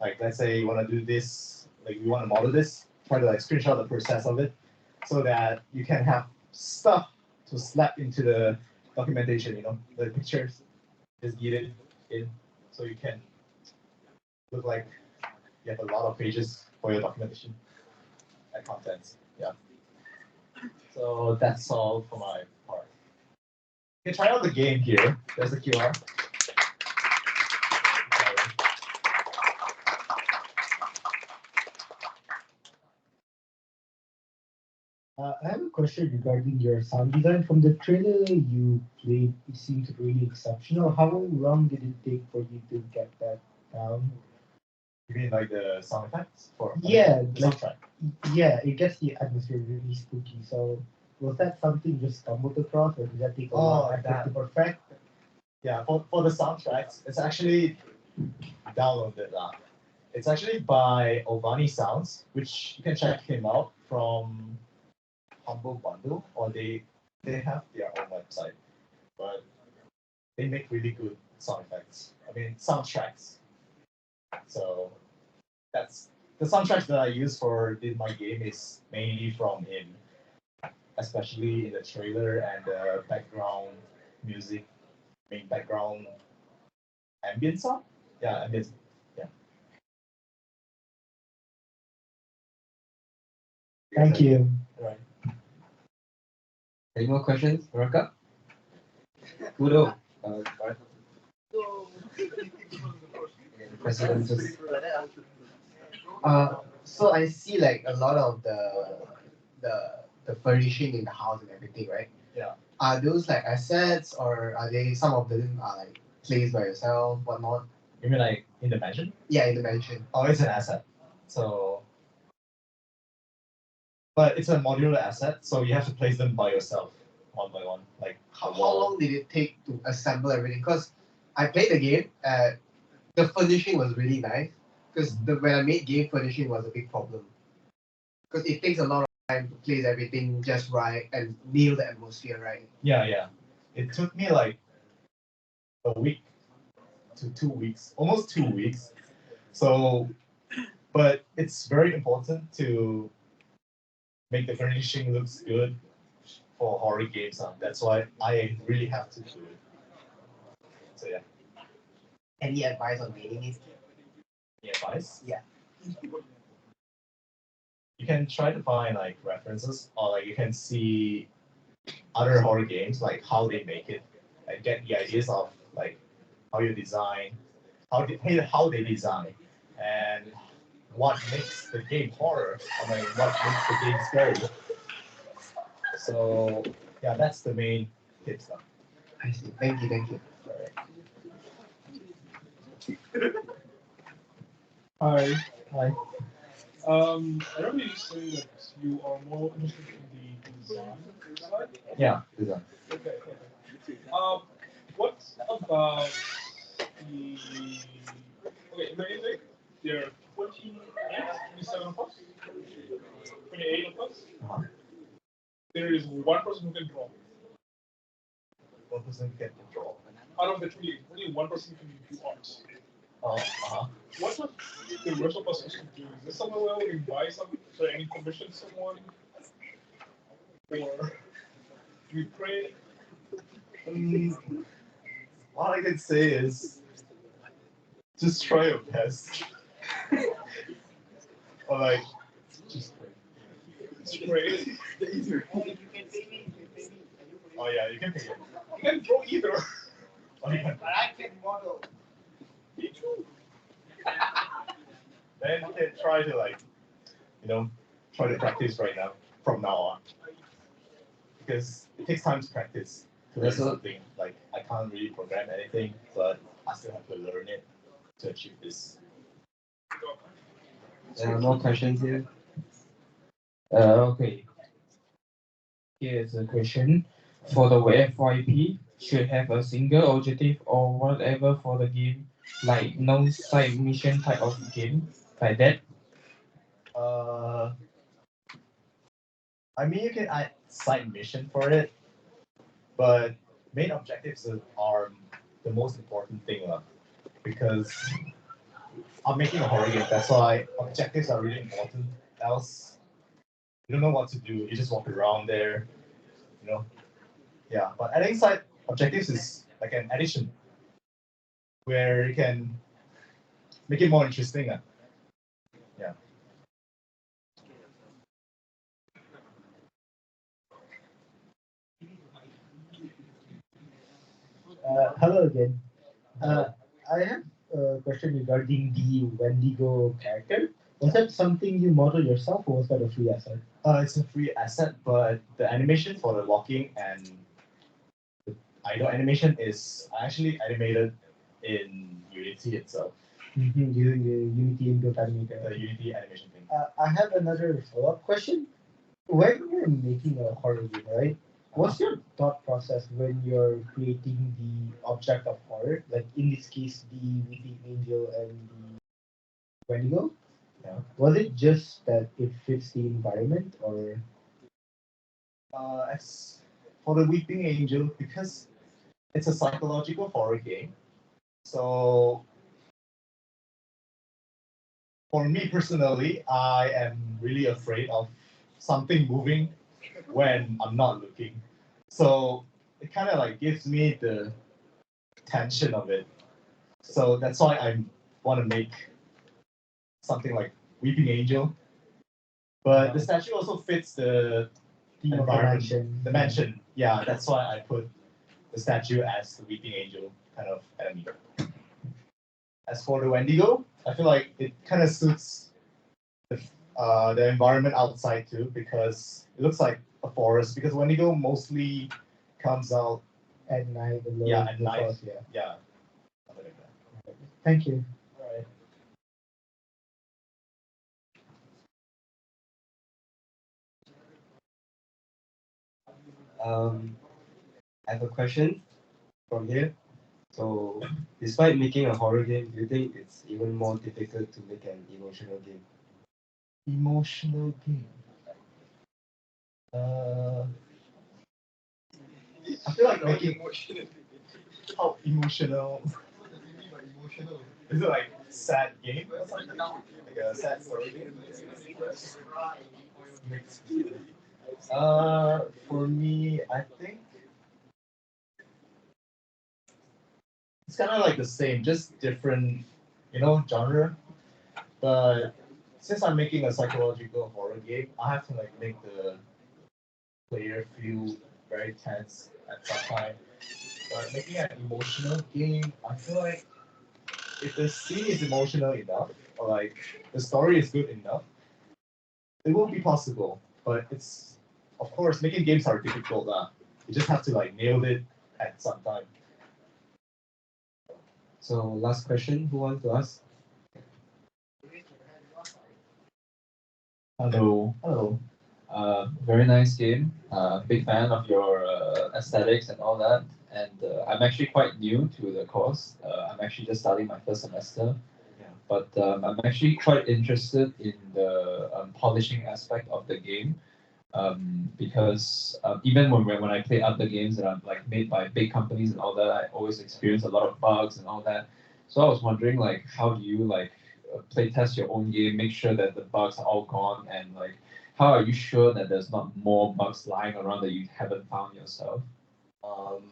Like let's say you want to do this, like you want to model this, try to like screenshot the process of it so that you can have stuff to slap into the documentation, the pictures, just get it in so you can look like you have a lot of pages for your documentation and contents. Yeah. So that's all for my part. You can try out the game here. There's the QR. I have a question regarding your sound design. From the trailer you played, it seemed really exceptional. How long did it take for you to get that down? You mean like the sound effects for Yeah, the like soundtrack? yeah, it gets the atmosphere really spooky. So was that something you just stumbled across, or did that take a lot of effort to perfect? Yeah, for the soundtracks, it's actually downloaded. It's actually by Ovani Sounds, which you can check him out from Humble Bundle, or they have their own website, but they make really good sound effects. I mean soundtracks. So that's the soundtracks that I use for my game is mainly from him, especially in the trailer and the background music, main background ambient song. Yeah, ambient. Yeah. Thank you. Right. Any more questions, Raka? Kudo. President just. So I see like a lot of the furnishing in the house and everything, right? Yeah. Are those like assets or are they some of them are like placed by yourself, whatnot? You mean like in the mansion? Yeah, in the mansion. Oh, it's an asset. So, but it's a modular asset, so you have to place them by yourself, one by one. Like How long did it take to assemble everything? Because I played the game, the furnishing was really nice. Because when I made game furnishing was a big problem. Because it takes a lot of time to place everything just right and nail the atmosphere right. Yeah, yeah. It took me like a week to 2 weeks, almost 2 weeks. So, but it's very important to make the furnishing looks good for horror games. That's why I really have to do it. So yeah. Any advice on making it? Any advice? Yeah. You can try to find like references, or like you can see other horror games, like how they make it, and get the ideas of like how you design, how they design, and what makes the game horror. I mean, what makes the game scary. So yeah, that's the main tips. I see. Thank you, thank you. Hi. Hi. I remember you saying that you are more interested in the design side. Yeah, design. Okay. What about the? Okay, in the intake, there are 28, 27 of us, 28 of us. Uh-huh. There is one person who can draw. 1% get the draw. Out of the 28, only one person can do art. Oh, uh-huh. What are the rest of us supposed to do? Is there somewhere where we can buy some, so any commission someone? Or we pray? All I can say is just try your best. Or like, just pray. Pray. Oh yeah, you can pick it. You can draw either. Oh, yeah. But I can model. Me too. Then you can try to like, try to practice right now, from now on. Because it takes time to practice to learn something. Like I can't really program anything, but I still have to learn it to achieve this. There are more questions here. Okay. Here's a question. For the FYP, should have a single objective or whatever for the game, like no side mission type of game, like that. I mean, you can add side mission for it, but main objectives are the most important thing, because I'm making a horror game. That's why objectives are really important. Else, you don't know what to do. You just walk around there, Yeah, but adding side objectives is like an addition where you can make it more interesting. Yeah. Hello again. I have a question regarding the Wendigo character. Was that something you modeled yourself, or was that a free asset? It's a free asset, but the animation for the walking and the idle animation is actually animated in Unity itself. Using the Unity inbuilt animator. The Unity animation thing. I have another follow-up question. When you're making a horror game, right? What's your thought process when you're creating the object of horror? Like in this case, the weeping angel and the Wendigo. Yeah. Was it just that it fits the environment, or? As for the Weeping Angel, because it's a psychological horror game, so for me personally, I am really afraid of something moving when I'm not looking. So it kind of like gives me the tension of it. So that's why I want to make something like Weeping Angel. But the statue also fits the Theme of the environment, mansion. the mansion. Yeah, that's why I put the statue as the Weeping Angel kind of enemy. As for the Wendigo, I feel like it kind of suits the environment outside too, because it looks like a forest. Because Wendigo mostly comes out, At night, the yeah, low- at the night. forest, yeah. Yeah, something like that. Thank you. All right. I have a question from here. So, despite making a horror game, do you think it's even more difficult to make an emotional game? Emotional game. I feel like making how emotional. Is it like sad game or something? Like a sad story game? Mixed. For me, I think it's kind of like the same, just different, genre. But since I'm making a psychological horror game, I have to like make the player feel very tense at some time. But making an emotional game, I feel like if the scene is emotional enough, or like the story is good enough, it will be possible. But it's, of course, making games are difficult. You just have to like nail it at some time. So, last question, who wants to ask? Hello. Hello. Very nice game. Big fan of your aesthetics and all that. And I'm actually quite new to the course. I'm actually just starting my first semester. Yeah. But I'm actually quite interested in the polishing aspect of the game. Because even when I play other games that are like made by big companies and all that, I always experience a lot of bugs and all that. So I was wondering, like, how do you like play test your own game, make sure that the bugs are all gone, and like, how are you sure that there's not more bugs lying around that you haven't found yourself? Um,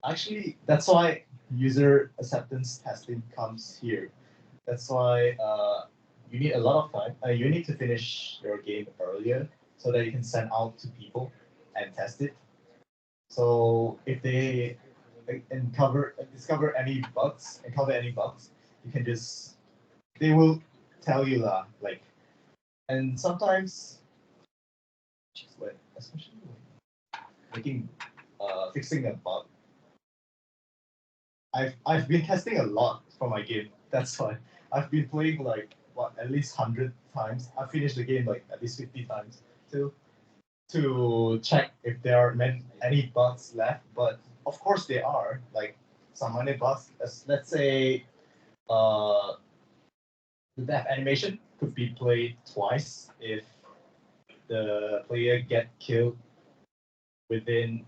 Actually, that's why user acceptance testing comes here. That's why you need a lot of time. You need to finish your game earlier so that you can send out to people and test it. So if they uncover any bugs, you can just they will tell you lah. Like, and sometimes, especially when making fixing a bug. I've been testing a lot for my game. That's why I've been playing like what at least 100 times. I finished the game like at least 50 times to check if there are any bugs left. But of course there are like some minor bugs. Let's say uh, the death animation could be played twice if the player get killed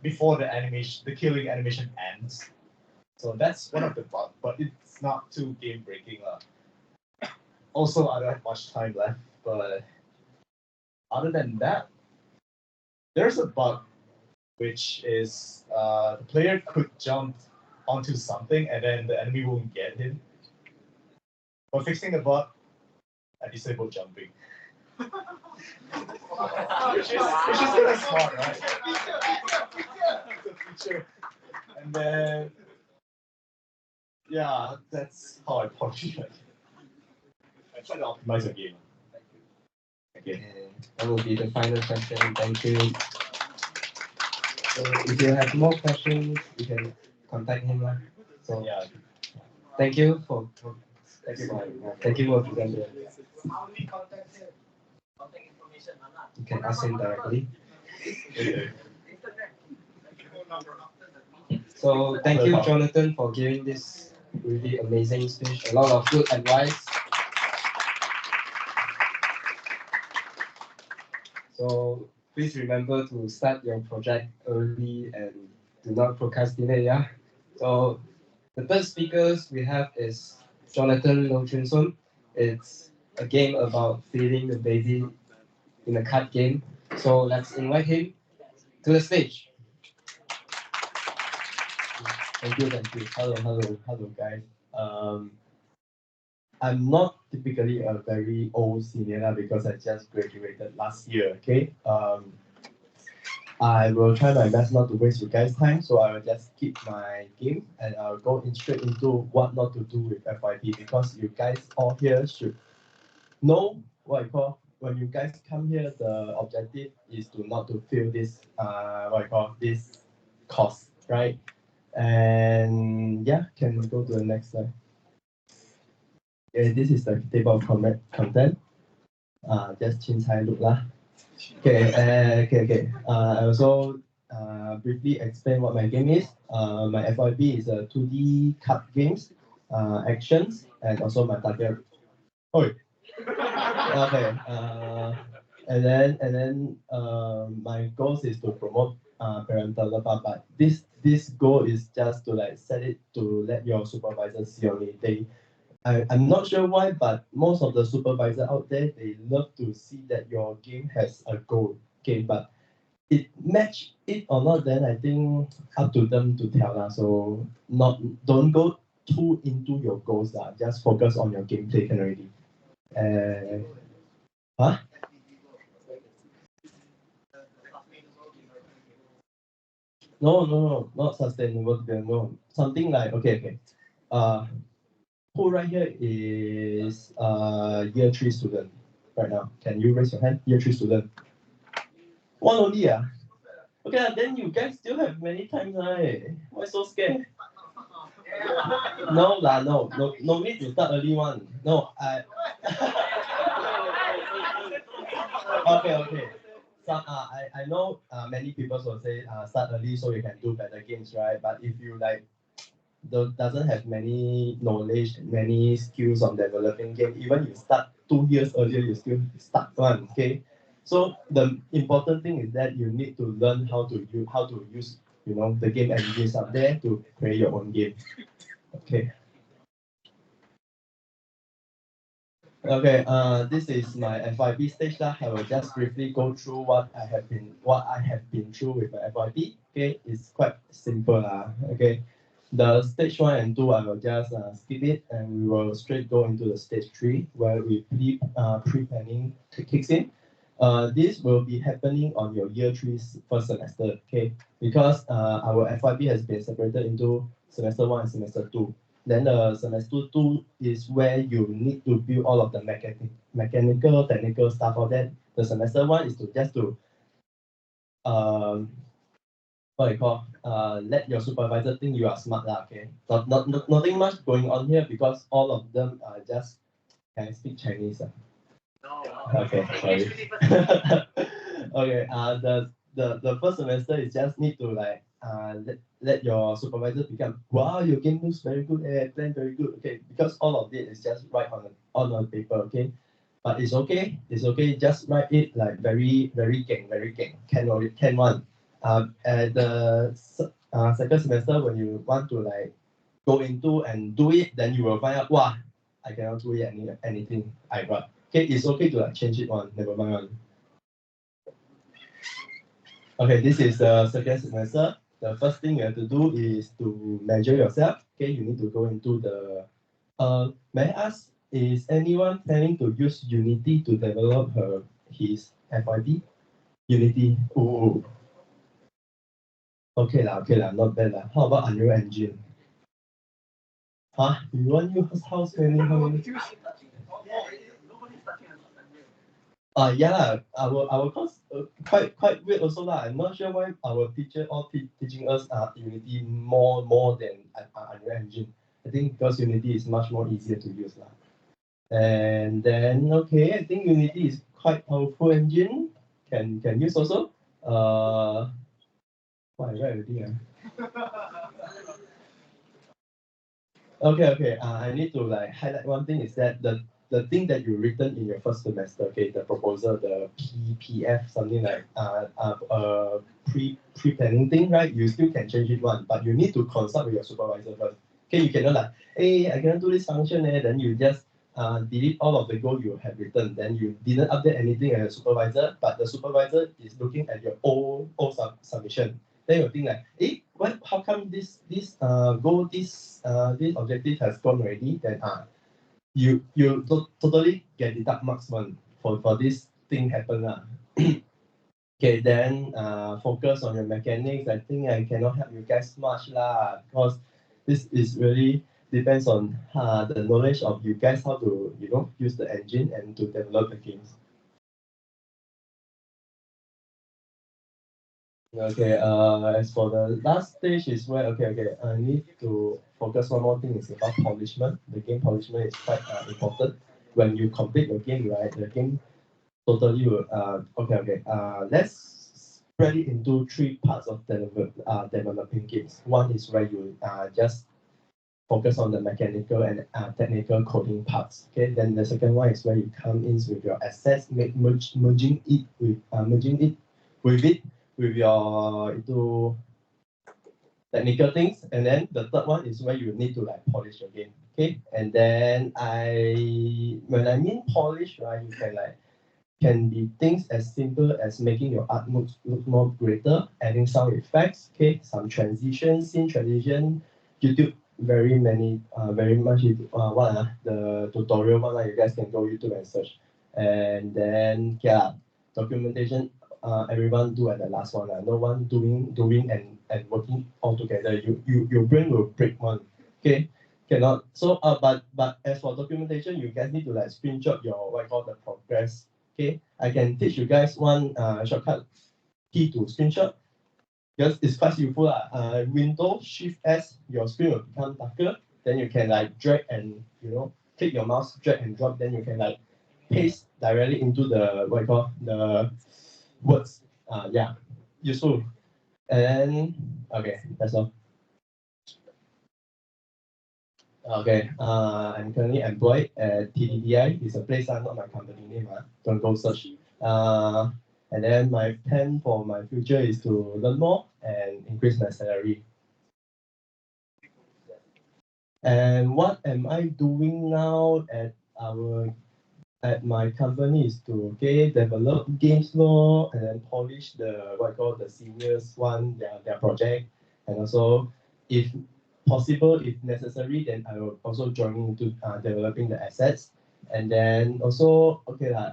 before the killing animation ends. So that's one of the bugs, but it's not too game breaking. Also, I don't have much time left, but other than that, there's a bug which is the player could jump onto something and then the enemy won't get him. For fixing the bug, I disabled jumping. which is kind of smart, right? It's a feature. And then, yeah, that's how I polish it. I try to optimize the game. Okay. And that will be the final question. Thank you. So, if you have more questions, you can contact him. So, Yeah. thank you for Thank you. thank you for presenting. How do we contact him? Contact information, You can ask him directly. Okay. phone number after the meeting. So thank you, Jonathan, for giving this really amazing speech. A lot of good advice. So please remember to start your project early and do not procrastinate. Yeah. So the third speakers we have is Jonathan Low Choon Sun. It's a game about feeding the baby in a card game. So let's invite him to the stage. Thank you, thank you. Hello, guys. I'm not typically a very old senior now because I just graduated last year. Okay. I will try my best not to waste your guys' time, so I will just keep my game and I'll go straight into what not to do with FYP because you guys all here should know what I call when you guys come here. The objective is to not to feel this what I call this cost, right? And yeah, can go to the next slide. Okay, this is the table of content. Just change look lah. Okay, okay. I also briefly explain what my game is. My FYP is a 2D card games, actions, and also my target. Oh, okay. My goals is to promote parental love, but this goal is just to like set it to let your supervisor see only. I'm not sure why, but most of the supervisor out there, they love to see that your game has a goal. Okay, but it match it or not, then I think up to them to tell. So don't go too into your goals. Just focus on your gameplay can already. Huh? No, not sustainable. No, something like okay. Who right here is year 3 student right now? Can you raise your hand? Year 3 student. One only, Okay, then you guys still have many times, right? Why so scared? No need to start early one. No, okay. So I know many people will say start early so you can do better games, right? But if you like doesn't have many knowledge, many skills on developing game, even you start 2 years earlier, you still start one. Okay, so the important thing is that you need to learn how to use the game engines out there to create your own game. Okay. Okay, this is my FYP stage lah. I will just briefly go through what I have been through with my FYP. Okay, it's quite simple lah. Okay, the stage 1 and 2 I will just skip it and we will straight go into the stage 3 where we pre-planning kicks in. This will be happening on your year 3 first semester. Okay, because our FYP has been separated into semester 1 and semester 2. Then the semester 2 is where you need to build all of the mechanical, technical stuff of that. The semester 1 is to just to let your supervisor think you are smart lah. Okay, nothing much going on here because all of them are just can speak Chinese. No. Okay, sorry. Okay, the first semester is just need to like let your supervisor become, wow, your game looks very good, plan very good. Okay, because all of it is just write on a paper. Okay, but it's okay, just write it like very king, can one. At the second semester when you want to like go into and do it, then you will find out, wow, I cannot do it anything I write. Okay, it's okay to like change it one, never mind one. Okay, this is the second semester. The first thing you have to do is to measure yourself. Okay, you need to go into the may I ask, is anyone planning to use Unity to develop his FYP? Unity. Oh. Okay lah, not bad lah. How about Unreal Engine? Huh? You want use house training? Yeah, our course quite weird also lah. I'm not sure why our teacher all teaching us Unity more than Unreal Engine. I think because Unity is much more easier to use lah. And then okay, I think Unity is quite powerful engine. Can use also. Why I write already? Okay. I need to like highlight one thing is that the thing that you written in your first semester, okay, the proposal, the PPF, something like pre-planning thing, right? You still can change it one, but you need to consult with your supervisor first. Okay, you cannot like, hey, I cannot do this function, then you just delete all of the code you have written. Then you didn't update anything as a supervisor, but the supervisor is looking at your old submission. Then you think like, what? How come this objective has gone already? Then you totally get deduct marks one for this thing happen lah. Okay, then focus on your mechanics. I think I cannot help you guys much lah, because this is really depends on the knowledge of you guys how to use the engine and to develop the games. Okay, as for the last stage is where I need to focus one more thing is about polishment. The game polishment is quite important. When you complete your game, right, the game totally will let's spread it into three parts of developing games. One is where you just focus on the mechanical and technical coding parts. Okay, then the second one is where you come in with your assets, merging it with your into technical things, and then the third one is where you need to like polish your game. Okay, and then when I mean polish, right, you can be things as simple as making your art look more greater, adding sound effects, okay, some transitions, scene transition, YouTube, very much the tutorial one, you guys can go YouTube and search. And then documentation, everyone do at the last one. No one doing and working all together. Your brain will break one. Okay. Cannot. So but as for documentation, you guys need to like screenshot your what I call the progress. Okay, I can teach you guys one shortcut key to screenshot because it's quite useful. Windows Shift S, your screen will become darker. Then you can like drag and click your mouse, drag and drop. Then you can like paste directly into the what I call the words. Useful. And okay, that's all. Okay, I'm currently employed at TDDI. It's a place, not my company name. Don't go search. And then my plan for my future is to learn more and increase my salary. And what am I doing now at my company is to develop games more and then polish the what I call the seniors one their project, and also if possible, if necessary, then I will also join into developing the assets. And then also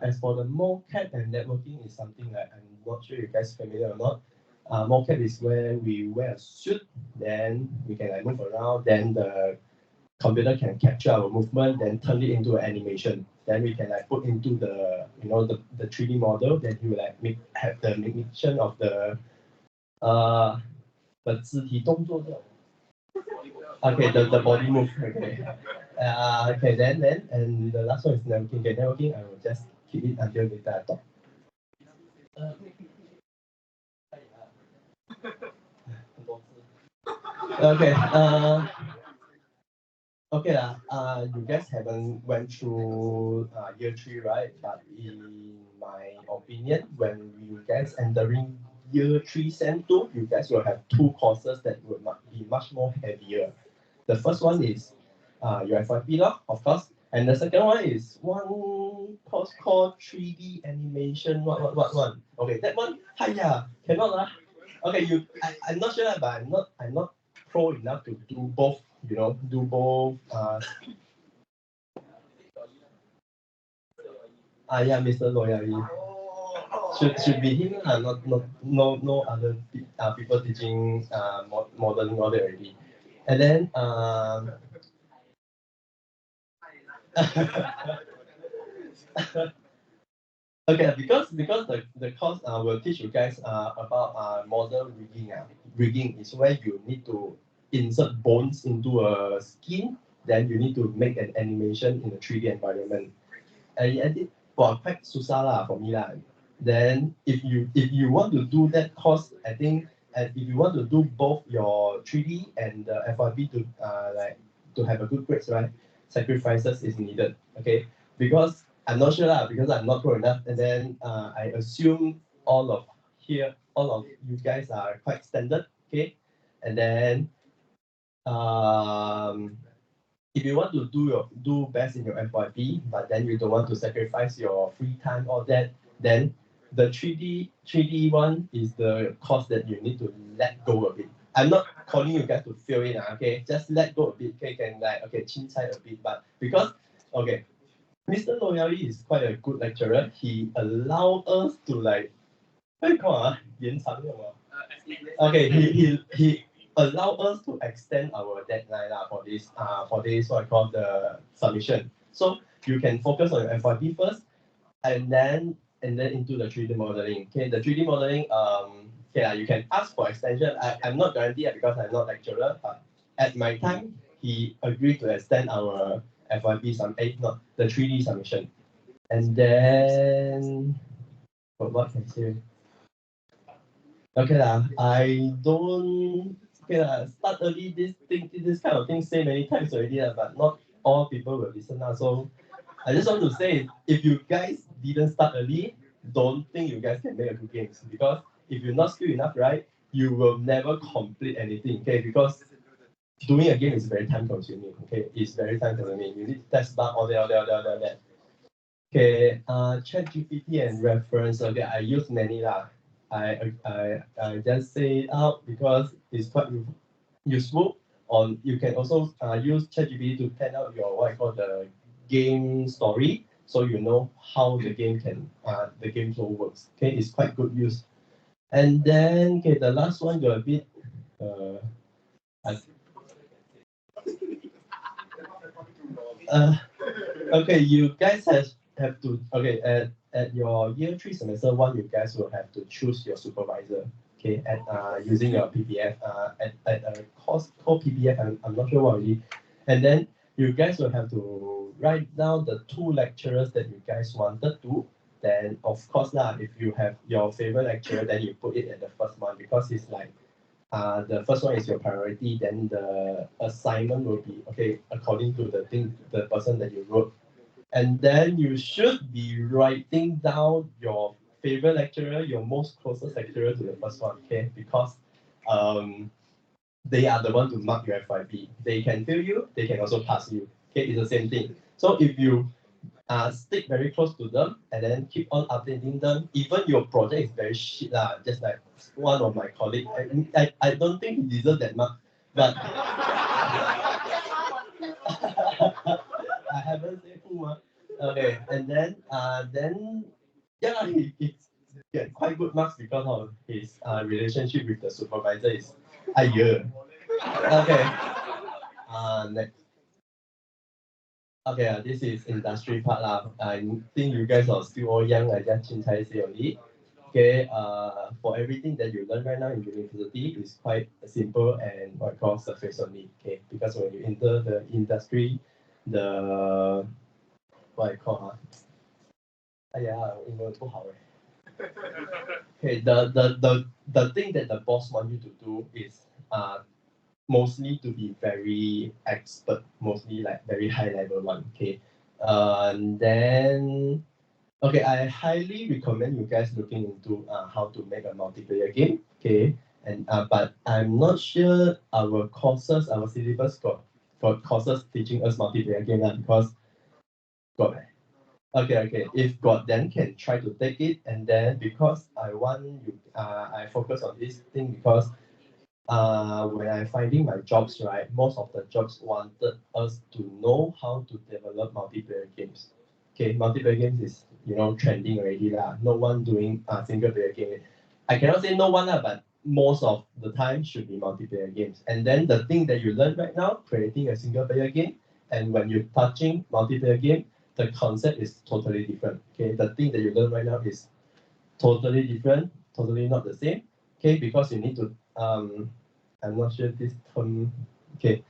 as for the mocap and networking is something that I'm not sure you guys familiar or not. Mocap is where we wear a suit, then we can like move around, then the computer can capture our movement, then turn it into an animation. Then we can like put into the the 3D model. Then you will like have the mimicry of the 肢体动作的 Okay, the body move. Okay, then and the last one is networking. Okay, networking I will just keep it until later I talk. Okay. You guys haven't went through year 3, right? But in my opinion, when you guys entering year 3 Sem 2, you guys will have 2 courses that will be much more heavier. The first one is your FYP law, of course, and the second one is one course called 3D animation. What? Okay, that one, cannot lah. Okay, I'm not sure, but I'm not pro enough to do both. Do both. Mr. Lawyer. Should be him. No other people teaching modeling all that already. And then okay, because the course will teach you guys about model rigging. Rigging is where you need to insert bones into a skin, then you need to make an animation in a 3D environment. And I did quite susah lah for me lah. Then if you want to do that course, I think, and if you want to do both your 3D and the FYP to have a good grades, right? Sacrifices is needed. Okay, because I'm not sure lah, because I'm not pro enough. And then I assume all of you guys are quite standard. Okay, and then if you want to do best in your FYP, but then you don't want to sacrifice your free time or that, then the 3D one is the course that you need to let go a bit. I'm not calling you guys to fail it, okay? Just let go a bit, okay? Can like chincai a bit, but because okay, Mr. Loyali is quite a good lecturer. He allowed us to like, what do you call okay, he allow us to extend our deadline for this what I call the submission. So you can focus on your FYP first, and then into the 3D modeling. Okay, the 3D modeling, you can ask for extension. I'm not guaranteed because I'm not lecturer, but at my time, he agreed to extend our FYP not the 3D submission. And then, what can I say? Okay lah, I don't start early this kind of thing say many times already but not all people will listen so I just want to say if you guys didn't start early, don't think you guys can make a good games because if you're not skilled enough, right, you will never complete anything, okay? Because doing a game is very time consuming, okay? It's very time consuming. You need to test bug, all that. Okay, ChatGPT and reference. Okay, I use many lah. I just say it out because it's quite useful. You can also use ChatGPT to plan out your what I call the game story, so you know how the game flow works. Okay, it's quite good use. And then the last one got a bit okay, you guys have to at your year 3 semester 1, you guys will have to choose your supervisor. Okay, at using your PPF at a course called PPF. I'm not sure what really. And then you guys will have to write down the 2 lecturers that you guys wanted to. Then of course if you have your favorite lecturer, then you put it at the first one because it's like the first one is your priority, then the assignment will be according to the person that you wrote. And then you should be writing down your favorite lecturer, your most closest lecturer to the first one, okay? Because they are the one to mark your FYP. They can fail you, they can also pass you. Okay, it's the same thing. So if you stick very close to them and then keep on updating them, even your project is very shit just like one of my colleagues. I don't think he deserves that much, but I haven't said who. Okay, and then he get quite good marks because of his relationship with the supervisor is a year. Okay. Next. Okay, this is industry part I think you guys are still all young. I just say only. Okay, for everything that you learn right now in university is quite simple and what I call surface only. Okay, because when you enter the industry, the what I call okay, the thing that the boss want you to do is mostly to be very expert, mostly like very high level one. Okay, and then I highly recommend you guys looking into how to make a multiplayer game. Okay, and but I'm not sure our courses, our syllabus got courses teaching us multiplayer game because got. Okay. If got, then can try to take it, and then because I want you, I focus on this thing because when I'm finding my jobs, right, most of the jobs wanted us to know how to develop multiplayer games. Okay, multiplayer games is trending already lah. No one doing single player game. I cannot say no one but most of the time should be multiplayer games. And then the thing that you learn right now, creating a single player game, and when you're touching multiplayer game, the concept is totally different. Okay, the thing that you learn right now is totally different, totally not the same. Okay, because you need to I'm not sure this term. Okay,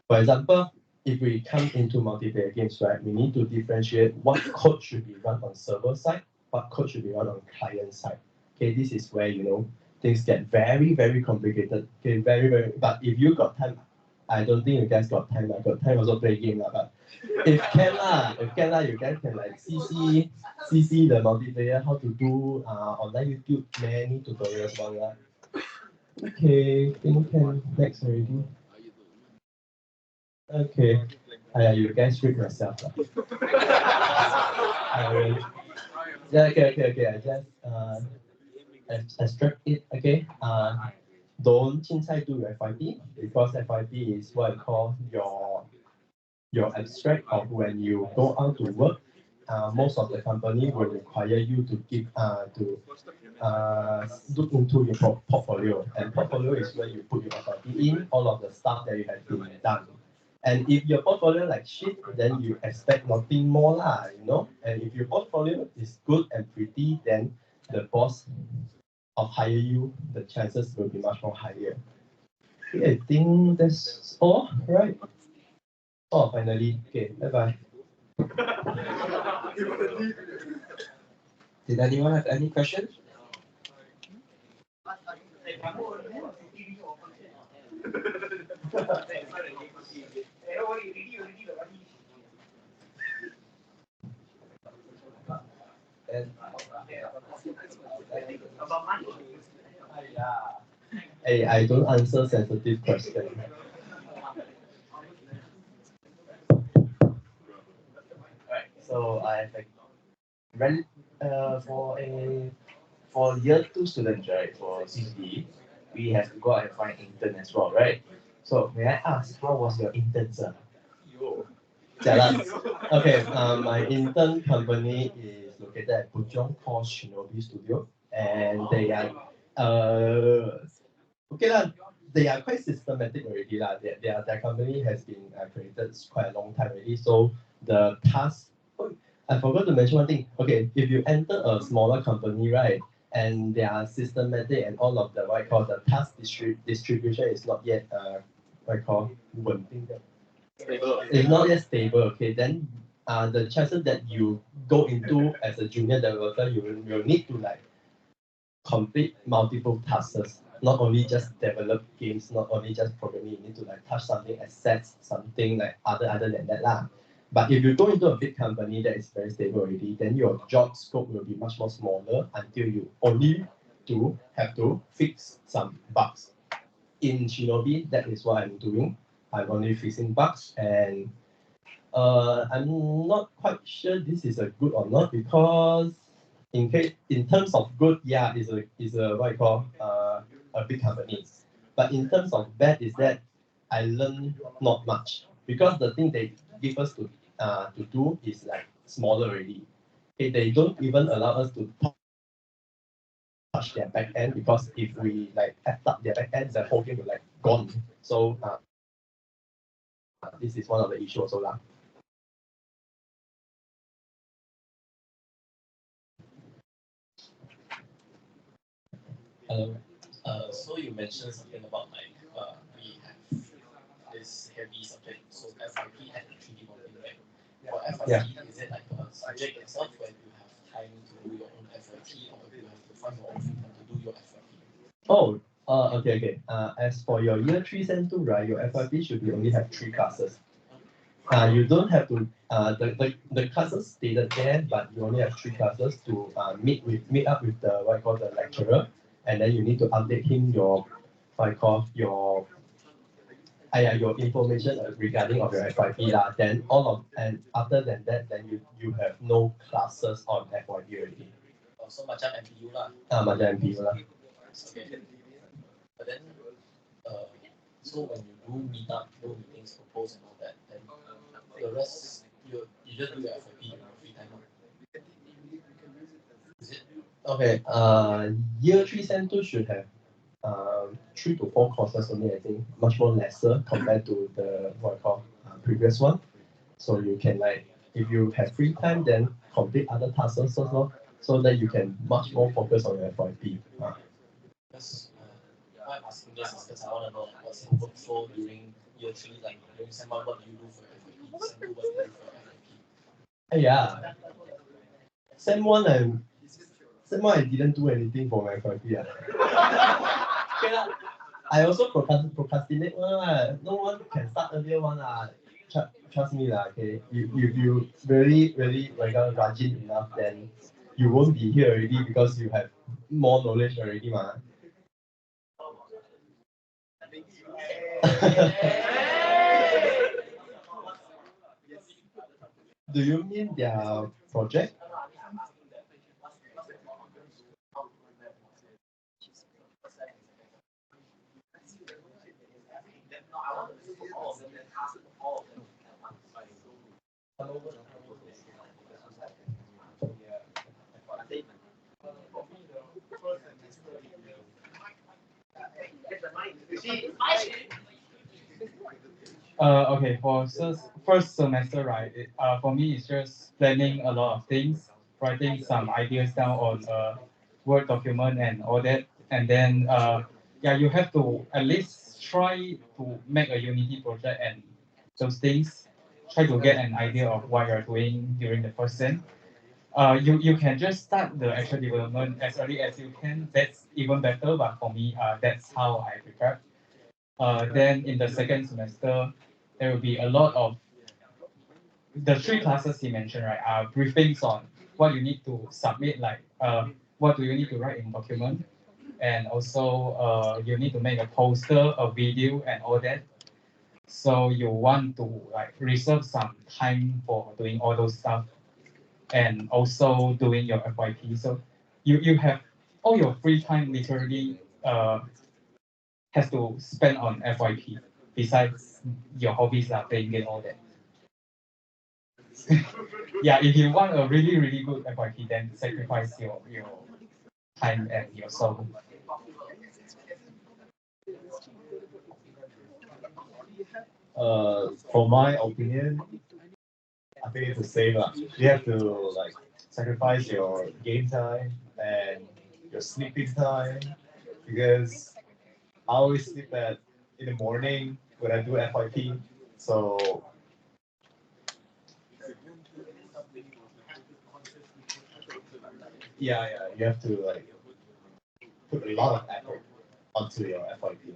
for example, if we come into multiplayer games, right, we need to differentiate what code should be run on server side, what code should be run on client side. Okay, this is where things get very, very complicated. Okay, very, very. But if you got time, I don't think you guys got time. I got time also play game but if can you guys can like CC the multiplayer how to do online YouTube many tutorials one. Okay, think can next already. Okay. You guys read yourself. Yeah, okay. I just extract it, okay? Don't inside do FYP because FYP is what I call your abstract of when you go out to work. Most of the company will require you to give look into your portfolio, and portfolio is where you put your FYP in all of the stuff that you have been done. And if your portfolio like shit, then you expect nothing more lah, you know. And if your portfolio is good and pretty, then the boss of hire you, the chances will be much more higher. Okay, I think that's all, right? Oh, finally. Okay, bye bye. Did anyone have any questions? Hey, I don't answer sensitive questions. Alright, so I have for year 2 students, right, for CCD, we have to go out and find intern as well, right? So may I ask, how was your intern, sir? Okay, my intern company is located at Puchong called Shinobi Studio, and they are okay lah. They are quite systematic already lah. Their company has been created quite a long time already. So the task, oh, I forgot to mention one thing. Okay, if you enter a smaller company, right, and they are systematic and all of the what I call the task distribution is not yet what I call 稳定的. It's not yet stable, okay, then the chances that you go into as a junior developer, you will need to like complete multiple tasks, not only just develop games, not only just programming, you need to like touch something, assets, something like other than that lah. But if you go into a big company that is very stable already, then your job scope will be much more smaller until you only have to fix some bugs. In Shinobi, that is what I'm doing. I'm only fixing bugs, and I'm not quite sure this is a good or not because in terms of good, yeah, is a what I call a big company. But in terms of bad, is that I learn not much because the thing they give us to do is like smaller already. Okay, they don't even allow us to touch their back end because if we like act up their back end, the whole game will like gone. So this is one of the issues also lah. Hello. So you mentioned something about like we have this heavy subject, so FYP and 3D modeling, right? For FYP, Yeah. is it like a subject itself where you have time to do your own FYP, or you have to find your own free time to do your FYP? Oh, okay. As for your year 3 Sem 2, right, your FYP should be only have 3 classes. You don't have to the classes stated there, but you only have 3 classes to meet up with the what I call the lecturer, and then you need to update him your what I call your information regarding of your FYP lah. Then and other than that, then you have no classes on FYP already. Oh, so macam MPU lah. Macam MPU lah. Okay. But then, so when you do meet up, do meetings, propose and all that, then the rest you just do your FYP in your free time. Is it? Okay. Year 3 Sem 2 should have 3 to 4 courses only, I think, much more lesser compared to the what I call previous one. So you can like, if you have free time, then complete other tasks also, so that you can much more focus on your FYP. Because why I'm asking this is because I want to know like, what's your workflow during year 3, like during Sem 1, what do you do for FYP? Sem 2, what do you do for FYP? Yeah. Sem 1, I didn't do anything for my FYP. Okay, I also procrastinate one. No one can start earlier one. Trust me lah. Okay, if you really like rajin enough, then you won't be here already because you have more knowledge already, ma. Do you mean their project? Okay, for first semester, right? For me, it's just planning a lot of things, writing some ideas down on a Word document and all that, and then yeah, you have to at least try to make a Unity project and those things. Try to get an idea of what you're doing during the first sem. You can just start the actual development as early as you can. That's even better. But for me, that's how I prepare. Then in the second semester, there will be a lot of the three classes he mentioned, right? Are briefings on what you need to submit, like what do you need to write in document, and also you need to make a poster, a video, and all that. So you want to like reserve some time for doing all those stuff, and also doing your FYP. So you have all your free time literally has to spend on FYP. Besides your hobbies are playing game, all that. Yeah, if you want a really, really good FYP, then sacrifice your time and your soul. For my opinion, I think it's the same. You have to like sacrifice your game time and your sleeping time because I always sleep at in the morning when I do FYP. So yeah, you have to like put a lot of effort onto your FYP.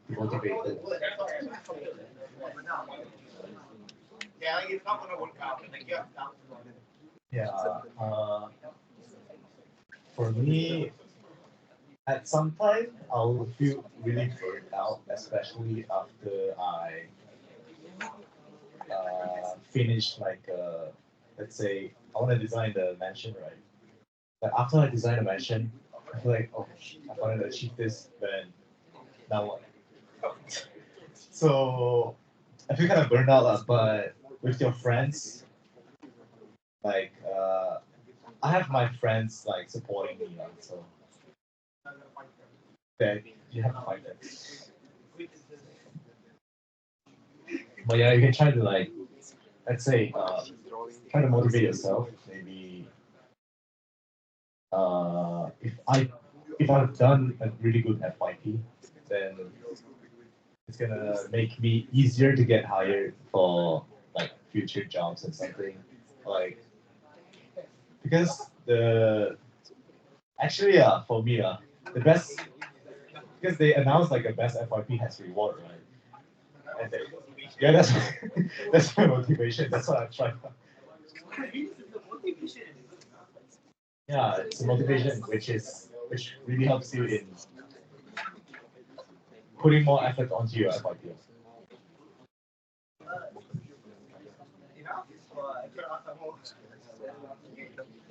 Motivated. Yeah. For me, at some time, I'll feel really burned out, especially after I finish like let's say I want to design the mansion, right? But after I design a mansion, I feel like oh, I wanted to achieve this, but now what? So I feel kind of burned out, but with your friends, like I have my friends like supporting me, so that you have to fight that. But yeah, you can try to like, let's say, try to motivate yourself. Maybe if I've done a really good FYP, then it's gonna make me easier to get hired for like future jobs and something like because the actually for me the best because they announced like the best FYP has reward, right? And they, yeah, that's that's my motivation. That's what I'm trying. Yeah, it's a motivation which really helps you in putting more effort onto your FYP.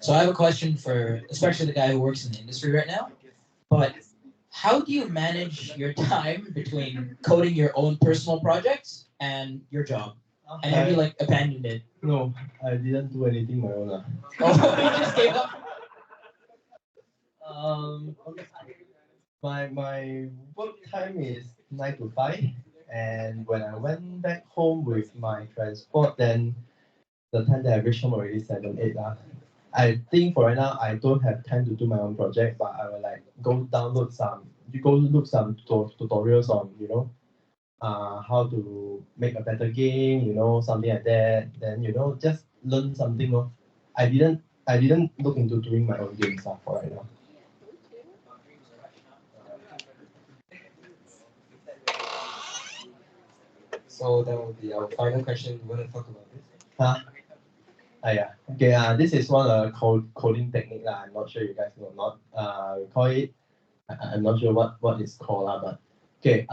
So I have a question for especially the guy who works in the industry right now. But how do you manage your time between coding your own personal projects and your job? And have you like abandoned it? No, I didn't do anything my own. Oh, you just gave up? Okay. My work time is 9 to 5, and when I went back home with my transport, then the time that I reached home already 7, 8 . I think for right now I don't have time to do my own project, but I will like go look some tutorials on how to make a better game, something like that. Then just learn something. I didn't look into doing my own game stuff for right now. So that will be our final question. You want to talk about this? Huh? Yeah. Okay. This is one coding technique lah. I'm not sure you guys know or not. We call it. I'm not sure what it's called lah, but okay.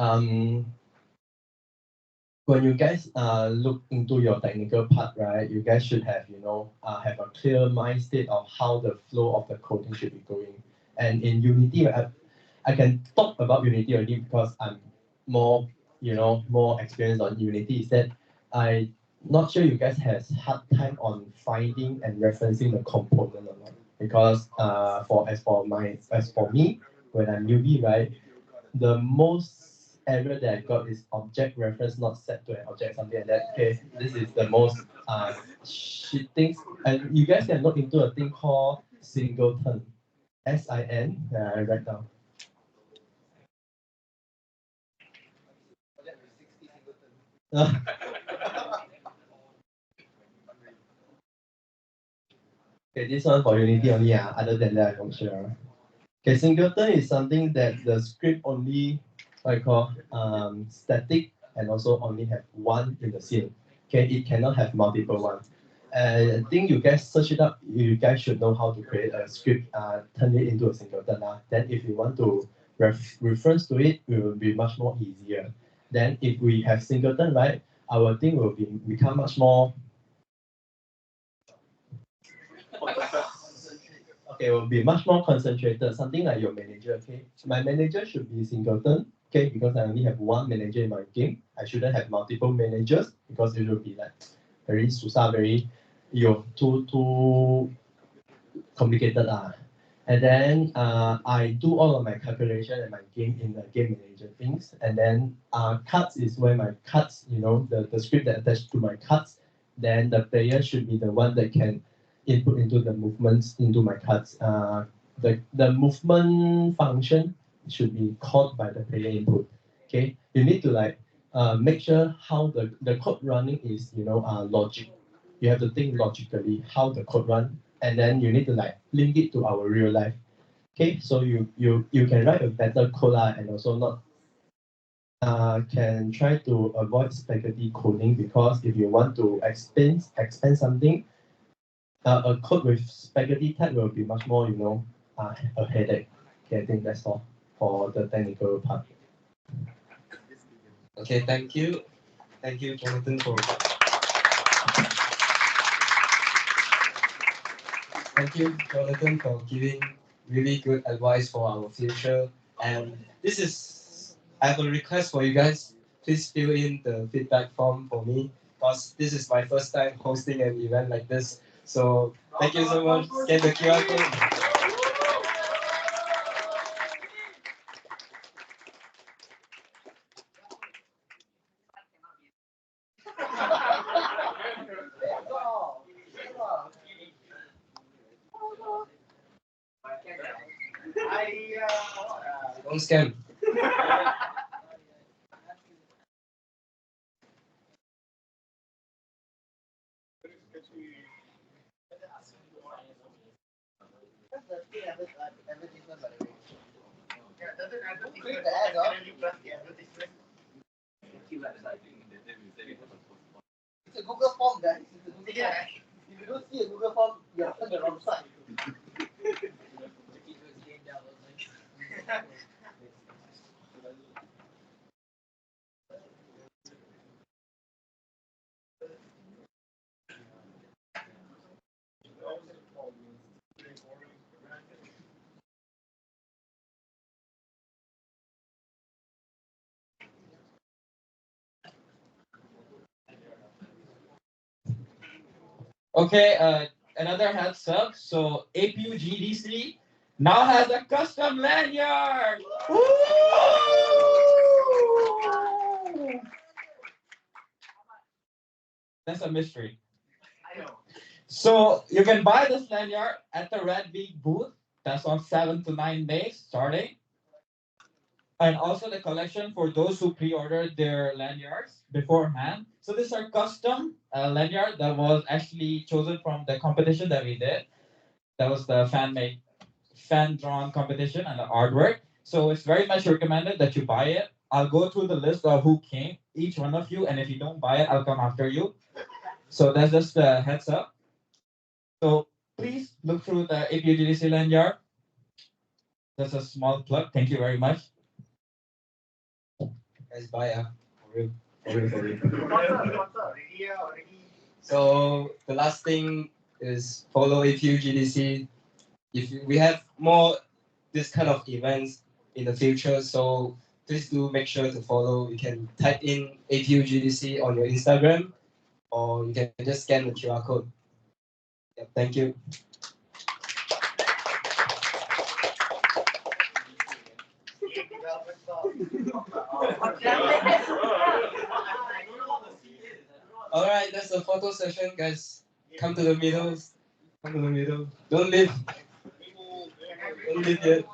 When you guys look into your technical part, right? You guys should have have a clear mind state of how the flow of the coding should be going. And in Unity, I can talk about Unity already because I'm more more experienced on Unity. Is that I not sure you guys has hard time on finding and referencing the component or not, because as for me, when I'm newbie, right, the most error that I got is object reference not set to an object, something like that. Okay, this is the most shit things. And you guys can look into a thing called singleton, SIN. I write down. Okay, this one for Unity only. Other than that, I'm not sure. Okay, singleton is something that the script only what I call static and also only have one in the scene. Okay, it cannot have multiple ones. I think you guys search it up. You guys should know how to create a script, turn it into a singleton. Then if you want to reference to it, it will be much more easier. Then if we have singleton, right, our thing will become much more. Okay, will be much more concentrated, something like your manager. Okay, my manager should be singleton. Okay, because I only have one manager in my game. I shouldn't have multiple managers because it will be like very susah, very too complicated. And then I do all of my calculation and my game in the game manager things. And then cards is where my cards, the script that attached to my cards. Then the player should be the one that can input into the movements into my cards. The movement function should be called by the player input. Okay, you need to make sure how the code running is logic. You have to think logically how the code run, and then you need to link it to our real life. Okay, so you can write a better code and also not can try to avoid spaghetti coding, because if you want to expand something, a code with spaghetti type will be much more a headache. Okay, I think that's all for the technical part. Okay, thank you, Jonathan, for. Thank you, Jonathan, for giving really good advice for our future. And I have a request for you guys. Please fill in the feedback form for me, because this is my first time hosting an event like this. So thank you so much. Scan the QR code. Don't scan. It's a Google form, guys. It's a Google form. If you don't see a Google form, you're on the wrong side. Okay, another heads up. So APUGDC now has a custom lanyard. Woo! That's a mystery. I know. So you can buy this lanyard at the Red Week booth. That's on 7 to 9 days starting. And also the collection for those who pre-ordered their lanyards beforehand. So So this is our custom lanyard that was actually chosen from the competition that we did. That was the fan drawn competition and the artwork. So it's very much recommended that you buy it. I'll go through the list of who came, each one of you, and if you don't buy it, I'll come after you. So that's just a heads up. So please look through the APUGDC lanyard. That's a small plug. Thank you very much. Guys, bye. For real. So the last thing is follow APUGDC. We have more this kind of events in the future, so please do make sure to follow. You can type in APUGDC on your Instagram, or you can just scan the QR code. Yep, thank you. All right, that's the photo session, guys. Come to the middle. Come to the middle. Don't leave. Don't leave yet.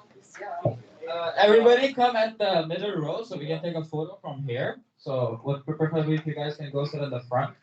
Everybody come at the middle row so we can take a photo from here. So what preferably if you guys can go sit in the front.